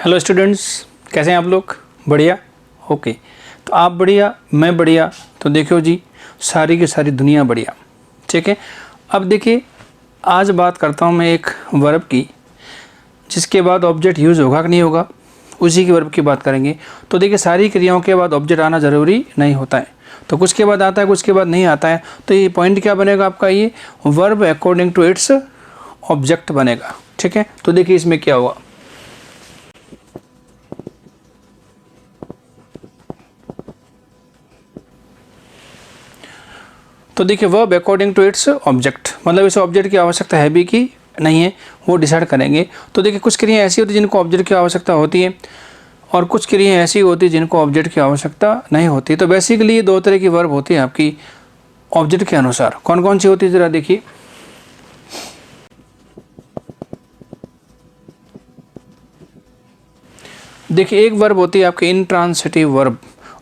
Hello students, कैसे हैं आप लोग? बढ़िया। ओके, तो आप बढ़िया, मैं बढ़िया, तो देखो जी सारी की सारी दुनिया बढ़िया। ठीक है, अब देखिए आज बात करता हूँ मैं एक वर्ब की जिसके बाद ऑब्जेक्ट यूज़ होगा कि नहीं होगा, उसी की वर्ब की बात करेंगे। तो देखिए सारी क्रियाओं के बाद ऑब्जेक्ट आना ज़रूरी नहीं होता है, तो कुछ के बाद आता है कुछ के बाद नहीं आता है। तो ये पॉइंट क्या बनेगा आपका, ये verb according to its object बनेगा। ठीक है, तो देखिए इसमें क्या हुआ। तो देखिए verb according to its object, मतलब इस ऑब्जेक्ट की आवश्यकता है भी कि नहीं है वो डिसाइड करेंगे। तो देखिए कुछ क्रियाएं ऐसी होती हैं जिनको ऑब्जेक्ट की आवश्यकता होती है और कुछ क्रियाएं ऐसी होती हैं जिनको ऑब्जेक्ट की आवश्यकता नहीं होती। तो बेसिकली ये दो तरह की वर्ब होती है आपकी ऑब्जेक्ट के अनुसार। कौन कौन सी होती है ज़रा देखिए। देखिए एक वर्ब होती है आपकी इंट्रांसिटिव वर्ब,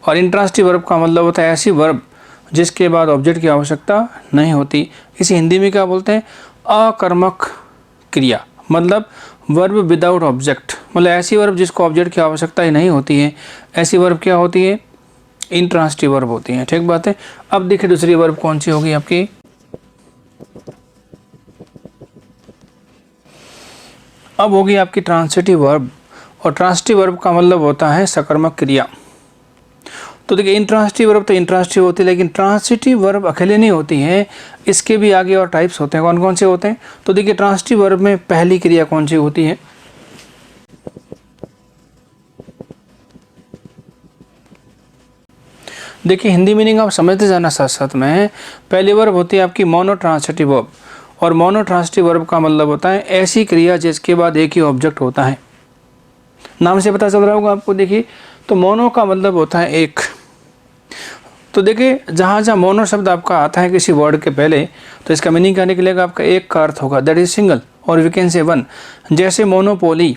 और इंट्रांसिटिव वर्ब का मतलब होता है ऐसी वर्ब जिसके बाद ऑब्जेक्ट की आवश्यकता नहीं होती। इसे हिंदी में क्या बोलते हैं, अकर्मक क्रिया, मतलब वर्ब विदाउट ऑब्जेक्ट, मतलब ऐसी वर्ब जिसको ऑब्जेक्ट की आवश्यकता ही नहीं होती है, ऐसी वर्ब क्या होती है, इंट्रांसिटिव वर्ब होती है। ठीक बात है। अब देखिए दूसरी वर्ब कौन सी होगी आपकी, अब होगी आपकी ट्रांसिटिव वर्ब, और ट्रांसिटिव वर्ब का मतलब होता है सकर्मक क्रिया। तो देखिए इंट्रांसिटिव वर्ब तो इंट्रांसिटिव होती है, लेकिन ट्रांसिटिव वर्ब अकेले नहीं होती है, इसके भी आगे और टाइप्स होते हैं। कौन कौन से होते हैं, तो देखिए ट्रांसिटिव वर्ब में पहली क्रिया कौन सी होती है, देखिए हिंदी मीनिंग आप समझते जाना साथ साथ में। पहली वर्ब होती है आपकी मोनो ट्रांसिटिव वर्ब, और मोनो ट्रांसिटिव वर्ब का मतलब होता है ऐसी क्रिया जिसके बाद एक ही ऑब्जेक्ट होता है। नाम से पता चल रहा होगा आपको। देखिए तो मोनो का मतलब होता है एक। तो देखिए जहाँ जहाँ मोनो शब्द आपका आता है किसी वर्ड के पहले, तो इसका मीनिंग क्या निकलेगा, आपका एक का अर्थ होगा, दैट इज सिंगल, और वी कैन से वन। जैसे मोनोपोली,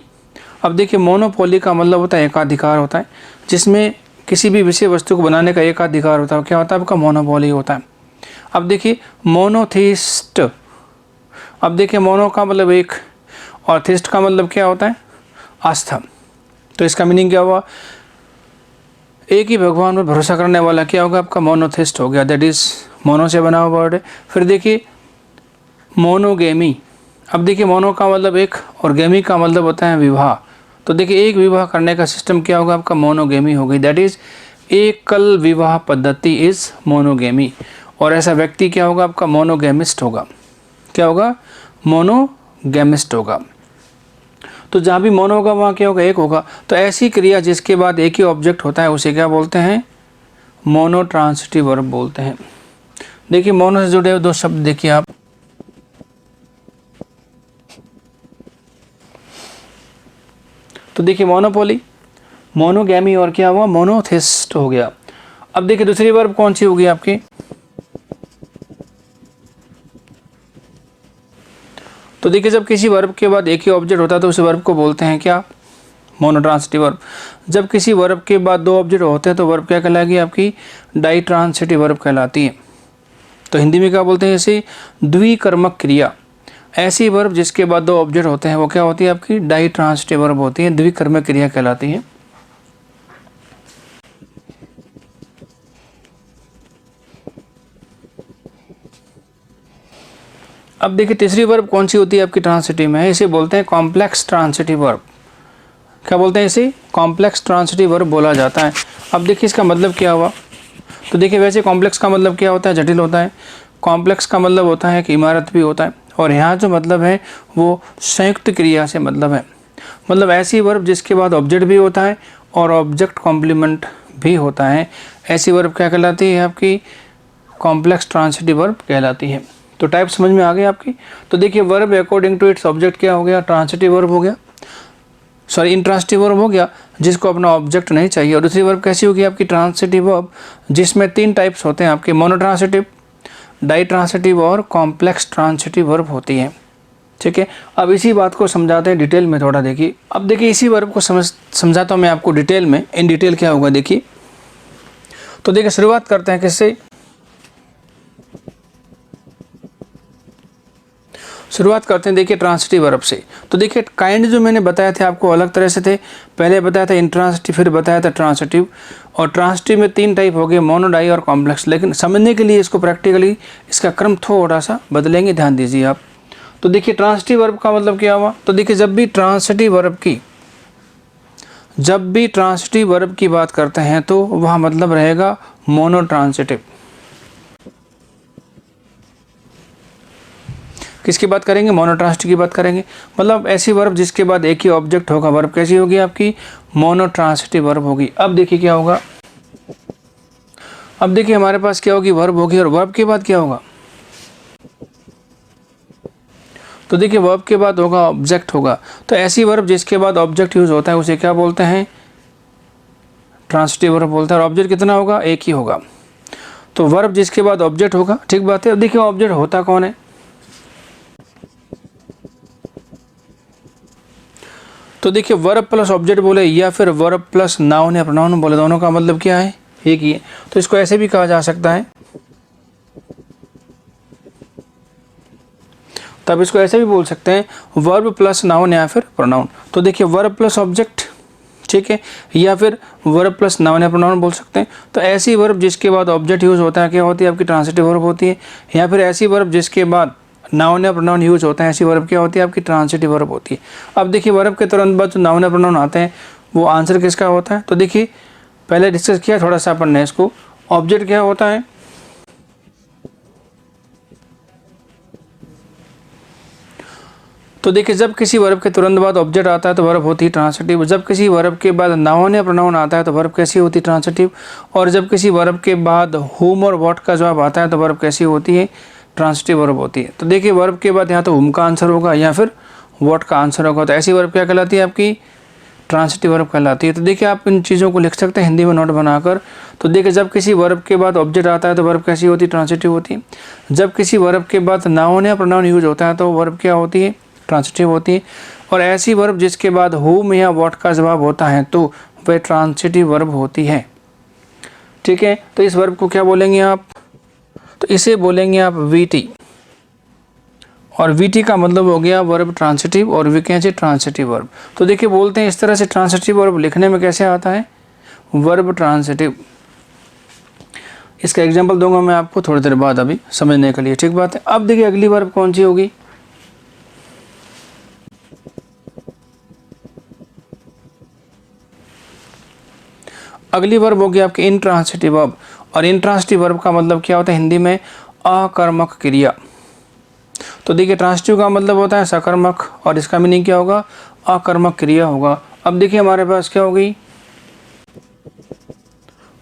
अब देखिए मोनोपोली का मतलब होता है एकाधिकार होता है, जिसमें किसी भी विषय वस्तु को बनाने का एकाधिकार होता है, क्या होता है आपका, मोनोपोली होता है। अब देखिए मोनोथिस्ट, अब देखिए मोनो का मतलब एक और थिस्ट का मतलब क्या होता है, आस्था। तो इसका मीनिंग क्या हुआ, एक ही भगवान पर भरोसा करने वाला क्या होगा आपका, मोनोथिस्ट हो गया, दैट इज मोनो से बना हुआ वर्ड है। फिर देखिए मोनोगेमी, अब देखिए मोनो का मतलब एक और गेमी का मतलब होता है विवाह। तो देखिए एक विवाह करने का सिस्टम क्या होगा आपका, मोनोगेमी हो गई, दैट इज एकल विवाह पद्धति इज मोनोगेमी। और ऐसा व्यक्ति क्या होगा आपका, मोनोगेमिस्ट होगा। क्या होगा, मोनोगेमिस्ट होगा। तो जहाँ भी मोनो होगा वहाँ क्या होगा, एक होगा। तो ऐसी क्रिया जिसके बाद एक ही ऑब्जेक्ट होता है उसे क्या बोलते हैं, मोनो ट्रांसिटिव वर्ब बोलते हैं। देखिए मोनो से जुड़े हुए दो शब्द देखिए आप, तो देखिए मोनोपोली, मोनोगैमी, और क्या हुआ, मोनोथिस्ट हो गया। अब देखिए दूसरी वर्ब कौन सी होगी आपकी, तो देखिए जब किसी वर्ब के बाद एक ही ऑब्जेक्ट होता है तो उस वर्ब को बोलते हैं क्या, मोनोट्रांसिटिव वर्ब। जब किसी वर्ब के बाद दो ऑब्जेक्ट होते हैं तो वर्ब क्या कहलाएगी आपकी, डाइट्रांसिटिव वर्ब कहलाती है। तो हिंदी में क्या बोलते हैं, इसे द्विकर्मक क्रिया। ऐसी वर्ब जिसके बाद दो ऑब्जेक्ट होते हैं वो क्या होती है आपकी, डाइट्रांसिटिव वर्ब होती है, द्विकर्मक क्रिया कहलाती है। अब देखिए तीसरी वर्ब कौन सी होती है आपकी ट्रांसिटिव में, इसे बोलते हैं कॉम्प्लेक्स ट्रांसिटिव वर्ब। क्या बोलते हैं इसे, कॉम्प्लेक्स ट्रांसिटिव वर्ब बोला जाता है। अब देखिए इसका मतलब क्या हुआ, तो देखिए वैसे कॉम्प्लेक्स का मतलब क्या होता है, जटिल होता है। कॉम्प्लेक्स का मतलब होता है कि इमारत भी होता है, और यहाँ जो मतलब है वो संयुक्त क्रिया से मतलब है, मतलब ऐसी वर्ब जिसके बाद ऑब्जेक्ट भी होता है और ऑब्जेक्ट कॉम्प्लीमेंट भी होता है, ऐसी वर्ब क्या कहलाती है आपकी, कॉम्प्लेक्स ट्रांसिटिव वर्ब कहलाती है। तो टाइप समझ में आ गई आपकी। तो देखिए verb according to its object क्या हो गया, ट्रांसिटिव वर्ब हो गया, सॉरी इंट्रांसिटिव वर्ब हो गया जिसको अपना ऑब्जेक्ट नहीं चाहिए। और दूसरी वर्ब कैसी होगी आपकी, ट्रांसिटिव वर्ब, जिसमें तीन टाइप्स होते हैं आपके, मोनोट्रांसिटिव, डाइट्रांसिटिव और कॉम्प्लेक्स ट्रांसिटिव वर्ब होती है। ठीक है, अब इसी बात को समझाते हैं डिटेल में थोड़ा। देखिए अब देखिए इसी वर्ब को समझाता हूँ मैं आपको डिटेल में। इन डिटेल क्या होगा देखिए, तो देखिए शुरुआत करते हैं किससे, शुरुआत करते हैं देखिए ट्रांसिटिव वर्ब से। तो देखिए काइंड जो मैंने बताया थे आपको अलग तरह से थे। पहले बताया था इंट्रांसिटिव, फिर बताया था ट्रांसिटिव। और ट्रांसिटिव में 3 टाइप हो गए, मोनो, डाई और कॉम्प्लेक्स। लेकिन समझने के लिए इसको प्रैक्टिकली इसका क्रम थोड़ा सा बदलेंगे, ध्यान दीजिए आप। तो देखिए ट्रांसिटिव वर्ब का मतलब क्या हुआ, तो देखिए जब भी ट्रांसिटिव वर्ब की बात करते हैं तो वह मतलब रहेगा मोनो ट्रांसिटिव। किसकी बात करेंगे, मोनोट्रांसिटिव की बात करेंगे। मतलब ऐसी वर्ब जिसके बाद एक ही ऑब्जेक्ट होगा, वर्ब कैसी होगी आपकी, मोनोट्रांसिटिव वर्ब होगी। अब देखिए क्या होगा, अब देखिए हमारे पास क्या होगी, वर्ब होगी, और वर्ब के बाद क्या होगा, तो देखिए वर्ब के बाद होगा ऑब्जेक्ट होगा। तो ऐसी वर्ब जिसके बाद ऑब्जेक्ट यूज होता है उसे क्या बोलते हैं, ट्रांसिटिव वर्ब बोलते हैं। और ऑब्जेक्ट कितना होगा, एक ही होगा। तो वर्ब जिसके बाद ऑब्जेक्ट होगा, ठीक बात है। अब देखिए ऑब्जेक्ट होता कौन है, तो देखिए वर्ब प्लस ऑब्जेक्ट बोले या फिर वर्ब प्लस नाउन या प्रोनाउन बोले, दोनों का मतलब क्या है, एक ही है। तो इसको ऐसे भी कहा जा सकता है, तब इसको ऐसे भी बोल सकते हैं, वर्ब प्लस नाउन या फिर प्रोनाउन। तो देखिए वर्ब प्लस ऑब्जेक्ट, ठीक है, या फिर वर्ब प्लस नाउन या प्रोनाउन बोल सकते हैं। तो ऐसी वर्ब जिसके बाद ऑब्जेक्ट यूज होता है क्या होती है आपकी, ट्रांसिटिव वर्ब होती है। या फिर ऐसी वर्ब जिसके बाद नाउन या प्रोनाउन यूज होता है, ऐसी वर्ब क्या होती है आपकी, ट्रांसिटिव वर्ब होती है। अब देखिए वर्ब के तुरंत बाद जो नाउन या प्रोनाउन आते हैं वो आंसर किसका होता है, तो देखिए पहले डिस्कस किया थोड़ा सा अपन ने इसको। ऑब्जेक्ट क्या होता है, तो देखिए जब किसी वर्ब के तुरंत बाद ऑब्जेक्ट आता है तो वर्ब होती है ट्रांसिटिव। जब किसी वर्ब के बाद नाउन या प्रोनाउन आता है तो वर्ब कैसी होती है, ट्रांसिटिव। और जब किसी वर्ब के बाद हुम और व्हाट का जवाब आता है तो वर्ब कैसी होती है, ट्रांसिटिव वर्ब होती है। तो देखिए वर्ब के बाद यहाँ तो हुम का आंसर होगा या फिर व्हाट का आंसर होगा। तो ऐसी वर्ब क्या कहलाती है आपकी, ट्रांसिटिव वर्ब कहलाती है। तो देखिए आप इन चीज़ों को लिख सकते हैं हिंदी में नोट बनाकर। तो देखिए जब किसी वर्ब के बाद ऑब्जेक्ट आता है तो वर्ब कैसी होती है, ट्रांसिटिव होती है। जब किसी वर्ब के बाद नाउन या प्रोनाउन यूज होता है तो वर्ब क्या होती है, ट्रांसिटिव होती है। और ऐसी वर्ब जिसके बाद हुम या व्हाट का जवाब होता है तो वह ट्रांसिटिव वर्ब होती है, ठीक है। तो इस वर्ब को क्या बोलेंगे आप, तो इसे बोलेंगे आप वीटी। और वीटी का मतलब हो गया वर्ब ट्रांसिटिव और वैकेंसी ट्रांसिटिव वर्ब। तो देखिए बोलते हैं इस तरह से ट्रांसिटिव वर्ब लिखने में कैसे आता है, वर्ब ट्रांसिटिव। इसका एग्जांपल दूंगा मैं आपको थोड़ी देर बाद अभी समझने के लिए, ठीक बात है। अब देखिए अगली वर्ब कौन सी होगी, अगली वर्ब होगी आपकी इंट्रांसिटिव वर्ब। और इंट्रांसिटिव वर्ब का मतलब क्या होता है हिंदी में, अकर्मक क्रिया। तो देखिए ट्रांसिटिव का मतलब होता है सकर्मक और इसका मीनिंग क्या होगा, अकर्मक क्रिया होगा। अब देखिए हमारे पास क्या हो गई,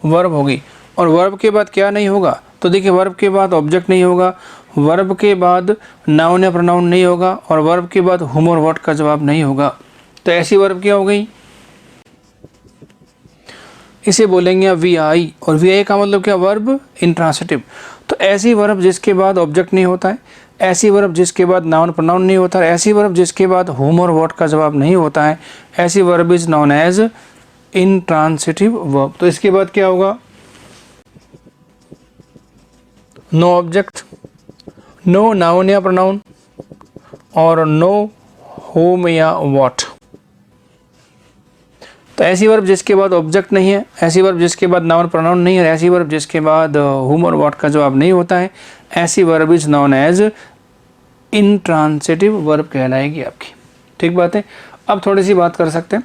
वर्ब होगी। और वर्ब के बाद क्या नहीं होगा, तो देखिए वर्ब के बाद ऑब्जेक्ट नहीं होगा, वर्ब के बाद नाउन या प्रोनाउन नहीं होगा, और वर्ब के बाद हुम और व्हाट का जवाब नहीं होगा। तो ऐसी वर्ब क्या हो गई, इसे बोलेंगे वी आई। और वी आई का मतलब क्या, वर्ब इंट्रांसिटिव। तो ऐसी वर्ब जिसके बाद ऑब्जेक्ट नहीं होता है, ऐसी वर्ब जिसके बाद नाउन प्रोनाउन नहीं होता है, ऐसी वर्ब जिसके बाद हुम और व्हाट का जवाब नहीं होता है, ऐसी verb is known as intransitive verb. तो इसके बाद क्या होगा, नो ऑब्जेक्ट, नो नाउन या प्रोनाउन और नो हुम या व्हाट। तो ऐसी वर्ब जिसके बाद ऑब्जेक्ट नहीं है, ऐसी वर्ब जिसके बाद नाउन प्रोनाउन नहीं है, ऐसी वर्ब जिसके बाद हुम और व्हाट का जवाब नहीं होता है, ऐसी verb is known as intransitive verb कहलाएगी आपकी, ठीक बात है। अब थोड़ी सी बात कर सकते हैं,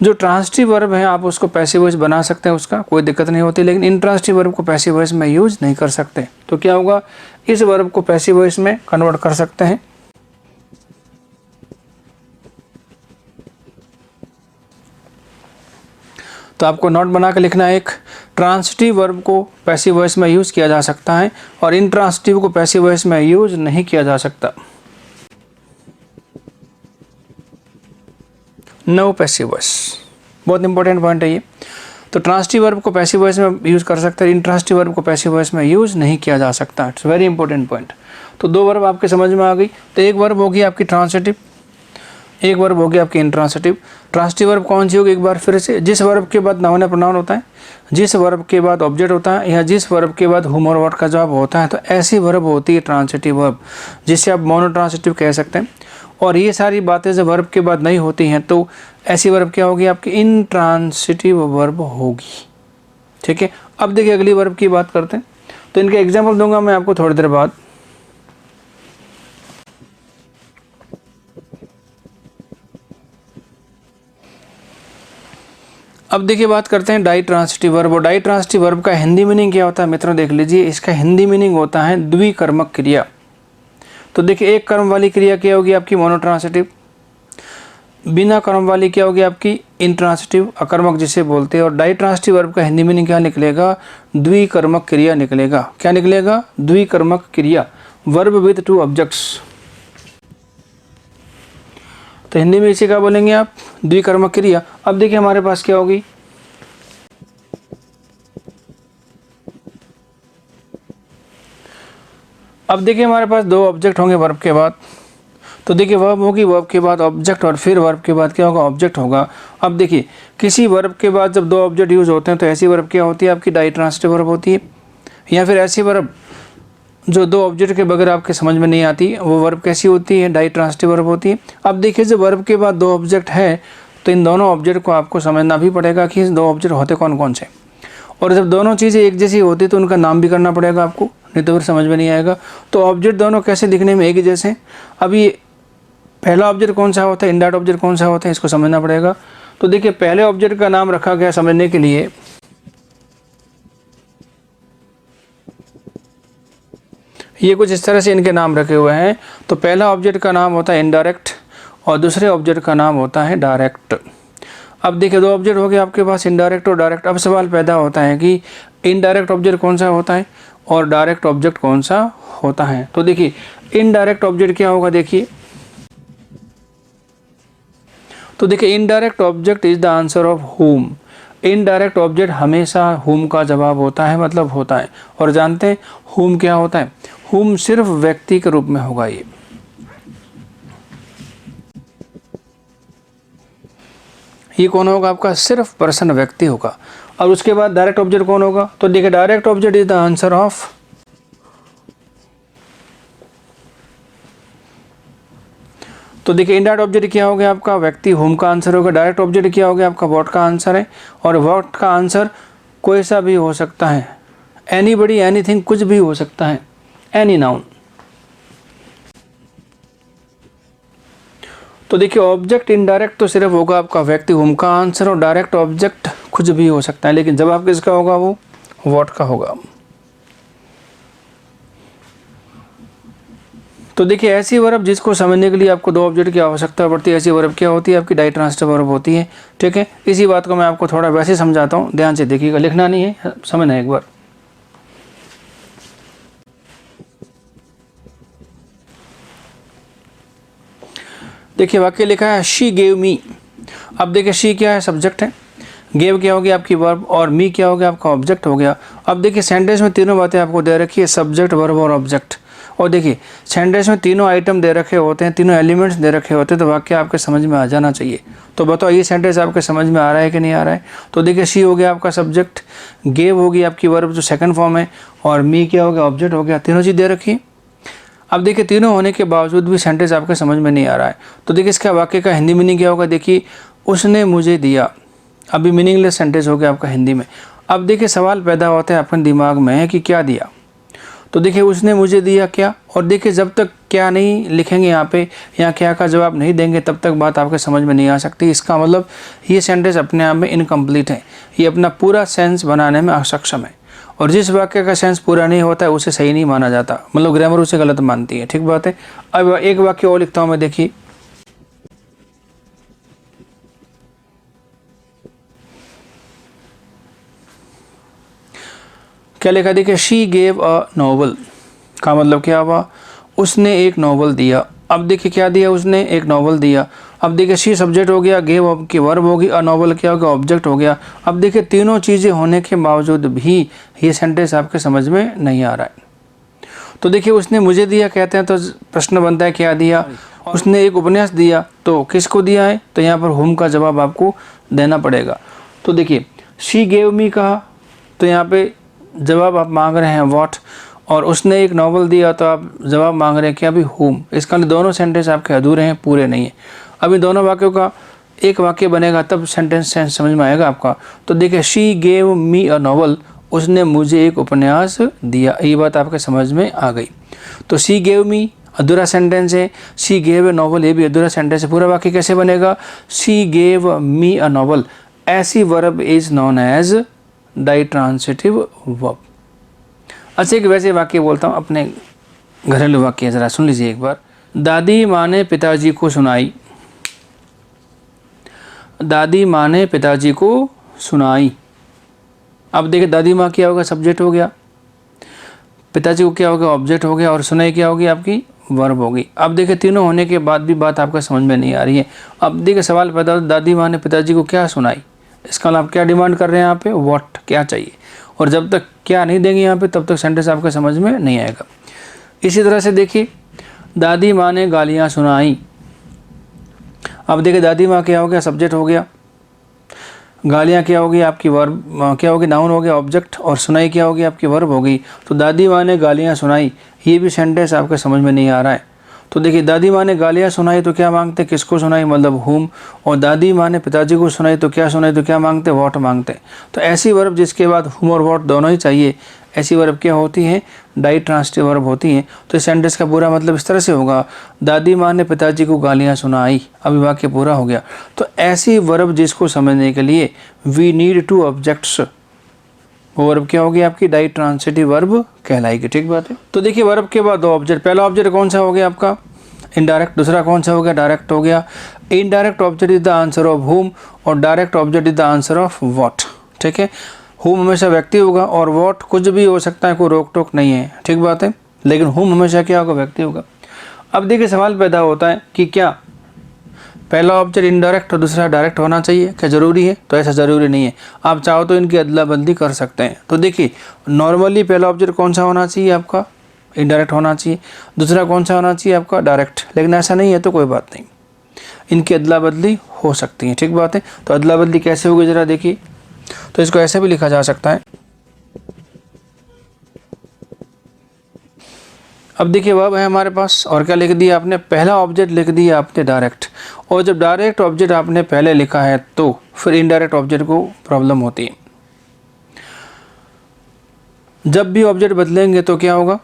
जो ट्रांसिटिव वर्ब है आप उसको पैसिव वॉइस बना सकते हैं, उसका कोई दिक्कत नहीं होती। लेकिन इंट्रांसिटिव वर्ब को पैसिव वॉइस में यूज नहीं कर सकते। तो क्या होगा, इस वर्ब को पैसिव वॉइस में कन्वर्ट कर सकते हैं। तो आपको नोट बना के लिखना है, एक ट्रांसिटिव वर्ब को पैसिव वॉइस में यूज़ किया जा सकता है और इंट्रांसिटिव को पैसिव वॉइस में यूज नहीं किया जा सकता। नो पैसिव वॉइस, बहुत इंपॉर्टेंट पॉइंट है ये। तो ट्रांसिटिव वर्ब को पैसिव वॉइस में यूज़ कर सकते हैं, इंट्रांसिटिव वर्ब को पैसिव वॉइस में यूज़ नहीं किया जा सकता। It's very important point. तो दो वर्ब आपके समझ में आ गई। तो एक वर्ब होगी आपकी ट्रांसिटिव, एक वर्ब होगी आपकी इंट्रांसिटिव। ट्रांसिटिव वर्ब कौन सी होगी, एक बार फिर से, जिस वर्ब के बाद नाउन या प्रोनाउन होता है, जिस वर्ब के बाद ऑब्जेक्ट होता है, या जिस वर्ब के बाद हुम और व्हाट का जवाब होता है, तो ऐसी वर्ब होती है ट्रांसिटिव वर्ब, जिसे आप मोनोट्रांसिटिव कह सकते हैं। और ये सारी बातें जब वर्ब के बाद नहीं होती हैं तो ऐसी वर्ब क्या होगी, आपकी इंट्रांसिटिव वर्ब होगी। ठीक है, अब देखिए अगली वर्ब की बात करते हैं। तो इनके एग्जाम्पल दूंगा मैं आपको थोड़ी देर बाद। अब देखिए बात करते हैं डाई ट्रांसिटिव वर्ब। और डाई ट्रांसिटिव वर्ब का हिंदी मीनिंग क्या होता है मित्रों, देख लीजिए। इसका हिंदी मीनिंग होता है द्विकर्मक क्रिया। तो देखिए, एक कर्म वाली क्रिया क्या होगी आपकी, मोनोट्रांसिटिव। बिना कर्म वाली क्या होगी आपकी, इंट्रांसिटिव, अकर्मक जिसे बोलते हैं। और डाई ट्रांसिटिव वर्ब का हिंदी मीनिंग क्या निकलेगा, द्विकर्मक क्रिया निकलेगा। क्या निकलेगा, द्विकर्मक क्रिया, वर्ब विद टू ऑब्जेक्ट्स। तो हिंदी में इसे क्या बोलेंगे आप, द्विकर्मक क्रिया। अब देखिए हमारे पास क्या होगी, अब देखिए हमारे पास दो ऑब्जेक्ट होंगे वर्ब के बाद। तो देखिए वर्ब होगी, वर्ब के बाद ऑब्जेक्ट, और फिर वर्ब के बाद क्या होगा, ऑब्जेक्ट होगा। अब देखिए किसी वर्ब के बाद जब दो ऑब्जेक्ट यूज होते हैं तो ऐसी वर्ब क्या होती है आपकी, डाई ट्रांसिटिव वर्ब होती है। या फिर ऐसी वर्ब जो दो ऑब्जेक्ट के बगैर आपके समझ में नहीं आती, वो वर्ब कैसी होती है, डाई ट्रांसिटिव वर्ब होती है। अब देखिए जब वर्ब के बाद दो ऑब्जेक्ट है तो इन दोनों ऑब्जेक्ट को आपको समझना भी पड़ेगा कि इस दो ऑब्जेक्ट होते कौन कौन से। और जब दोनों चीज़ें एक जैसी होती तो उनका नाम भी करना पड़ेगा आपको, नहीं तो फिर समझ में नहीं आएगा। तो ऑब्जेक्ट दोनों कैसे दिखने में एक ही जैसे। अब ये पहला ऑब्जेक्ट कौन सा होता है, इंडायरेक्ट ऑब्जेक्ट कौन सा होता है, इसको समझना पड़ेगा। तो देखिए पहले ऑब्जेक्ट का नाम रखा गया समझने के लिए, ये कुछ इस तरह से इनके नाम रखे हुए हैं। तो पहला ऑब्जेक्ट का नाम होता है इनडायरेक्ट और दूसरे ऑब्जेक्ट का नाम होता है डायरेक्ट। अब देखिए दो ऑब्जेक्ट हो गए आपके पास, इनडायरेक्ट और डायरेक्ट। अब सवाल पैदा होता है कि इनडायरेक्ट ऑब्जेक्ट कौन सा होता है और डायरेक्ट ऑब्जेक्ट कौन सा होता है। तो देखिए इनडायरेक्ट ऑब्जेक्ट क्या होगा, देखिए तो देखिए indirect object is the answer of हुम। इनडायरेक्ट ऑब्जेक्ट हमेशा हुम का जवाब होता है, मतलब होता है। और जानते हैं हुम क्या होता है, हुम सिर्फ व्यक्ति के रूप में होगा। ये कौन होगा आपका, सिर्फ पर्सन, व्यक्ति होगा। और उसके बाद डायरेक्ट ऑब्जेक्ट कौन होगा, तो देखिए direct object is the answer of, तो देखिए इनडायरेक्ट ऑब्जेक्ट क्या हो गया आपका, व्यक्ति, होम का आंसर होगा। डायरेक्ट ऑब्जेक्ट क्या हो गया आपका, व्हाट का आंसर है। और व्हाट का आंसर कोई सा भी हो सकता है, एनीबडी, एनीथिंग, कुछ भी हो सकता है, एनी नाउन। तो देखिए ऑब्जेक्ट इनडायरेक्ट तो सिर्फ होगा आपका व्यक्ति, होम का आंसर, और डायरेक्ट ऑब्जेक्ट कुछ भी हो सकता है, लेकिन जवाब किसका होगा, वो व्हाट का होगा। तो देखिए ऐसी वर्ब जिसको समझने के लिए आपको दो ऑब्जेक्ट की आवश्यकता पड़ती है, ऐसी वर्ब क्या होती है आपकी, डाई ट्रांसिटिव वर्ब होती है। ठीक है, इसी बात को मैं आपको थोड़ा वैसे समझाता हूँ, ध्यान से देखिएगा, लिखना नहीं है, समझना एक बार। देखिए वाक्य लिखा है शी गेव मी। अब देखिए शी क्या है, सब्जेक्ट है, गेव क्या हो गया आपकी वर्ब, और मी क्या हो गया आपका ऑब्जेक्ट हो गया। अब देखिए सेंटेंस में तीनों बातें आपको दे रखी है, सब्जेक्ट, वर्ब और ऑब्जेक्ट। और देखिए सेंटेंस में तीनों आइटम दे रखे होते हैं, तीनों एलिमेंट्स दे रखे होते हैं, तो वाक्य आपके समझ में आ जाना चाहिए। तो बताओ ये सेंटेंस आपके समझ में आ रहा है कि नहीं आ रहा है। तो देखिए शी हो गया आपका सब्जेक्ट, गेव होगी आपकी वर्ब जो सेकंड फॉर्म है, और मी क्या हो गया ऑब्जेक्ट हो गया, तीनों चीज़ दे रखी है। अब देखिए तीनों होने के बावजूद भी सेंटेंस आपके समझ में नहीं आ रहा है, तो देखिए इसका वाक्य का हिंदी मीनिंग क्या होगा, देखिए उसने मुझे दिया। अभी मीनिंगलेस सेंटेंस हो गया आपका हिंदी में। अब देखिए सवाल पैदा होता है अपने दिमाग में कि क्या दिया। तो देखिए उसने मुझे दिया क्या, और देखिए जब तक क्या नहीं लिखेंगे यहाँ पे, या क्या का जवाब नहीं देंगे, तब तक बात आपके समझ में नहीं आ सकती। इसका मतलब ये सेंटेंस अपने आप में इनकम्प्लीट है, ये अपना पूरा सेंस बनाने में असक्षम है। और जिस वाक्य का सेंस पूरा नहीं होता है उसे सही नहीं माना जाता, मतलब ग्रामर उसे गलत मानती है। ठीक बात है। अब एक वाक्य और लिखता हूँ मैं, देखिए क्या लिखा, देखिए शी गेव अ नॉवल का मतलब क्या हुआ, उसने एक नॉवल दिया। अब देखिए क्या दिया उसने, एक नॉवल दिया। अब देखिए शी सब्जेक्ट हो गया, गेव की वर्ब होगी, अ नॉवल क्या हो गया ऑब्जेक्ट हो गया। अब देखिए तीनों चीज़ें होने के बावजूद भी ये सेंटेंस आपके समझ में नहीं आ रहा है। तो देखिए उसने मुझे दिया कहते हैं तो प्रश्न बनता है क्या दिया, उसने एक उपन्यास दिया, तो किसको दिया है, तो यहाँ पर whom का जवाब आपको देना पड़ेगा। तो देखिए she gave me कहा, तो यहाँ पे जवाब आप मांग रहे हैं what, और उसने एक नॉवल दिया तो आप जवाब मांग रहे हैं क्या भी whom। इसका दोनों सेंटेंस आपके अधूरे हैं, पूरे नहीं है। अब इन दोनों वाक्यों का एक वाक्य बनेगा तब सेंटेंस समझ में आएगा आपका। तो देखिए she gave me a novel, उसने मुझे एक उपन्यास दिया, ये बात आपके समझ में आ गई। तो शी गेव मी अधूरा सेंटेंस है, शी गेव ए नॉवल ये भी अधूरा सेंटेंस है। पूरा वाक्य कैसे बनेगा, she gave me a novel, ऐसी verb is known as ditransitive verb. अच्छा एक वैसे वाक्य बोलता हूँ, अपने घरेलू वाक्य ज़रा सुन लीजिए एक बार। दादी माँ ने पिताजी को सुनाई, दादी माँ ने पिताजी को सुनाई। अब देखिए दादी माँ क्या होगा, सब्जेक्ट हो गया, पिताजी को क्या हो गया, ऑब्जेक्ट हो गया, और सुनाई क्या होगी आपकी, वर्ब होगी। अब देखिए तीनों होने के बाद भी बात आपका समझ में नहीं आ रही है। अब देखिए सवाल पैदा हो, दादी माँ ने पिताजी को क्या सुनाई, इसका आप क्या डिमांड कर रहे हैं यहाँ पे, व्हाट, क्या चाहिए। और जब तक क्या नहीं देंगे यहाँ पे तब तक सेंटेंस आपके समझ में नहीं आएगा। इसी तरह से देखिए दादी माँ ने गालियाँ सुनाई। अब देखिए दादी माँ क्या हो गया, सब्जेक्ट हो गया, गालियाँ क्या होगी आपकी वर्ब, क्या होगी, नाउन हो गया ऑब्जेक्ट, और सुनाई क्या होगी आपकी वर्ब होगी। तो दादी माँ ने गालियाँ सुनाई, ये भी सेंटेंस आपके समझ में नहीं आ रहा है। तो देखिए दादी माँ ने गालियाँ सुनाई तो क्या मांगते, किसको सुनाई, मतलब whom, और दादी माँ ने पिताजी को सुनाई तो क्या सुनाई, तो क्या मांगते, व्हाट मांगते। तो ऐसी वर्ब जिसके बाद whom और व्हाट दोनों ही चाहिए, ऐसी वर्ब क्या होती हैं, डाइट्रांसिटिव वर्ब होती हैं। तो इस सेंटेंस का पूरा मतलब इस तरह से होगा, दादी माँ ने पिताजी को गालियाँ सुनाई, अभी वाक्य पूरा हो गया। तो ऐसी वर्ब जिसको समझने के लिए वी नीड टू ऑब्जेक्ट्स, वो वर्ब क्या होगी आपकी, डाइट्रांसिटिव वर्ब कहलाएगी। ठीक बात है। तो देखिए वर्ब के बाद दो ऑब्जेक्ट, पहला ऑब्जेक्ट कौन सा हो गया आपका, इनडायरेक्ट, दूसरा कौन सा हो गया, डायरेक्ट हो गया। Indirect object is the answer of whom और direct object is the answer of what। ठीक है, whom हमेशा व्यक्ति होगा और what कुछ भी हो सकता है, कोई रोक टोक नहीं है। ठीक बात है, लेकिन whom हमेशा क्या होगा, व्यक्ति होगा। अब देखिए सवाल पैदा होता है कि क्या पहला ऑब्जेक्ट इनडायरेक्ट और दूसरा डायरेक्ट होना चाहिए, क्या ज़रूरी है, तो ऐसा ज़रूरी नहीं है, आप चाहो तो इनकी अदला बदली कर सकते हैं। तो देखिए नॉर्मली पहला ऑब्जेक्ट कौन सा होना चाहिए आपका, इनडायरेक्ट होना चाहिए, दूसरा कौन सा होना चाहिए आपका, डायरेक्ट, लेकिन ऐसा नहीं है तो कोई बात नहीं, इनकी अदला बदली हो सकती है। ठीक बात है। तो अदला बदली कैसे होगी ज़रा देखिए, तो इसको ऐसे भी लिखा जा सकता है। अब देखिए वर्ब है हमारे पास, और क्या लिख दिया आपने, पहला ऑब्जेक्ट लिख दिया आपने डायरेक्ट, और जब डायरेक्ट ऑब्जेक्ट आपने पहले लिखा है तो फिर इनडायरेक्ट ऑब्जेक्ट को प्रॉब्लम होती है। जब भी ऑब्जेक्ट बदलेंगे तो क्या होगा,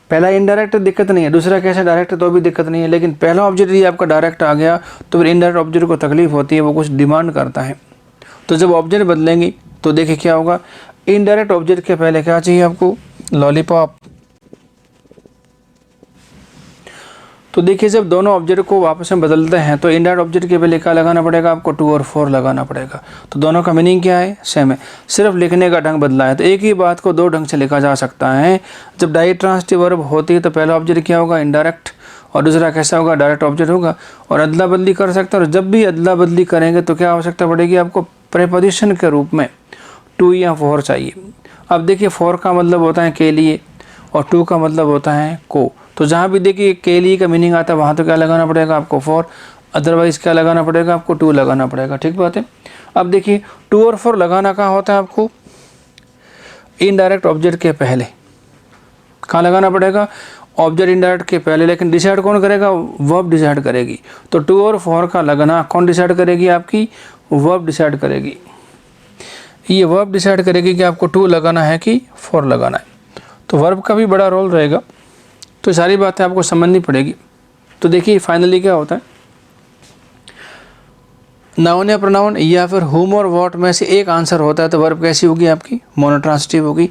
पहला इनडायरेक्ट दिक्कत नहीं है, दूसरा कैसे डायरेक्ट तो भी दिक्कत नहीं है, लेकिन पहला ऑब्जेक्ट यदि आपका डायरेक्ट आ गया तो फिर इनडायरेक्ट ऑब्जेक्ट को तकलीफ होती है, वो कुछ डिमांड करता है। तो जब ऑब्जेक्ट बदलेंगे तो देखिए क्या होगा, इनडायरेक्ट ऑब्जेक्ट के पहले क्या चाहिए आपको, लॉलीपॉप। तो देखिए जब दोनों ऑब्जेक्ट को वापस में बदलते हैं तो इनडायरेक्ट ऑब्जेक्ट के पहले क्या लगाना पड़ेगा आपको, 2 और 4 लगाना पड़ेगा। तो दोनों का मीनिंग क्या है, सेम है, सिर्फ लिखने का ढंग बदला है। तो एक ही बात को दो ढंग से लिखा जा सकता है। जब डाइट्रांसिटिव वर्ब होती है तो पहला ऑब्जेक्ट क्या होगा, इनडायरेक्ट, और दूसरा कैसा होगा, डायरेक्ट ऑब्जेक्ट होगा, और अदला बदली कर सकते हैं। और जब भी अदला बदली करेंगे तो क्या आवश्यकता पड़ेगी आपको, प्रीपोजिशन के रूप में 2 या 4 चाहिए। अब देखिए 4 का मतलब होता है के लिए और 2 का मतलब होता है को। तो जहाँ भी देखिए के लिए का मीनिंग आता है वहाँ तो क्या लगाना पड़ेगा आपको 4, अदरवाइज़ क्या लगाना पड़ेगा आपको 2 लगाना पड़ेगा। ठीक बात है। अब देखिए 2 और 4 लगाना कहाँ होता है आपको, इनडायरेक्ट ऑब्जेक्ट के पहले। कहाँ लगाना पड़ेगा, ऑब्जेक्ट इनडायरेक्ट के पहले, लेकिन डिसाइड कौन करेगा, वर्ब डिसाइड करेगी। तो 2 और 4 का लगना कौन डिसाइड करेगी, आपकी वर्ब डिसाइड करेगी। ये वर्ब डिसाइड करेगी कि आपको 2 लगाना है कि 4 लगाना है। तो वर्ब का भी बड़ा रोल रहेगा। तो सारी बातें आपको समझनी पड़ेगी। तो देखिए फाइनली क्या होता है, नाउन या प्रोनाउन या फिर whom और what में से एक आंसर होता है तो वर्ब कैसी होगी आपकी, मोनोट्रांसिटिव होगी।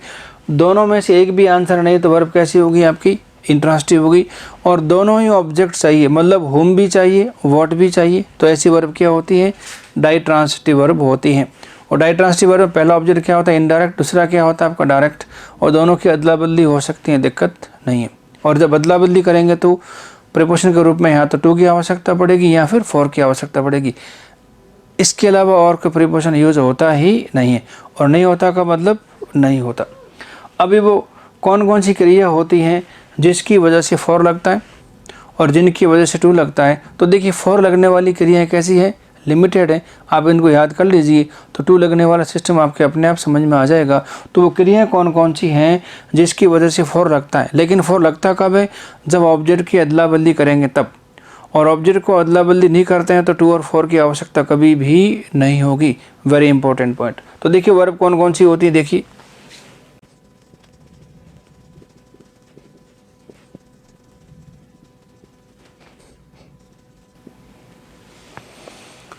दोनों में से एक भी आंसर नहीं तो वर्ब कैसी होगी आपकी, इंट्रांसिटिव होगी। और दोनों ही ऑब्जेक्ट चाहिए, मतलब whom भी चाहिए what भी चाहिए, तो ऐसी वर्ब क्या होती है, डाइट्रांसिटिव वर्ब होती है। और डाइट्रांसिटिव वर्ब में पहला ऑब्जेक्ट क्या होता है, इनडायरेक्ट, दूसरा क्या होता है आपका डायरेक्ट, और दोनों की अदला बदली हो सकती है, दिक्कत नहीं है। और जब अदला बदली करेंगे तो प्रीपोजिशन के रूप में यहाँ तो 2 की आवश्यकता पड़ेगी या फिर 4 की आवश्यकता पड़ेगी। इसके अलावा और कोई प्रीपोजिशन यूज़ होता ही नहीं है, और नहीं होता का मतलब नहीं होता। अभी वो कौन कौन सी क्रिया होती हैं जिसकी वजह से 4 लगता है और जिनकी वजह से टू लगता है। तो देखिए फॉर लगने वाली क्रियाएं कैसी है, लिमिटेड है, आप इनको याद कर लीजिए तो टू लगने वाला सिस्टम आपके अपने आप समझ में आ जाएगा। तो वो क्रियाएं कौन कौन सी हैं जिसकी वजह से फॉर लगता है, लेकिन फॉर लगता कब है, जब ऑब्जेक्ट की अदला बदली करेंगे तब, और ऑब्जेक्ट को अदला बदली नहीं करते हैं तो टू और फॉर की आवश्यकता कभी भी नहीं होगी। Very important point. तो देखिए वर्ब कौन कौन सी होती है, देखिए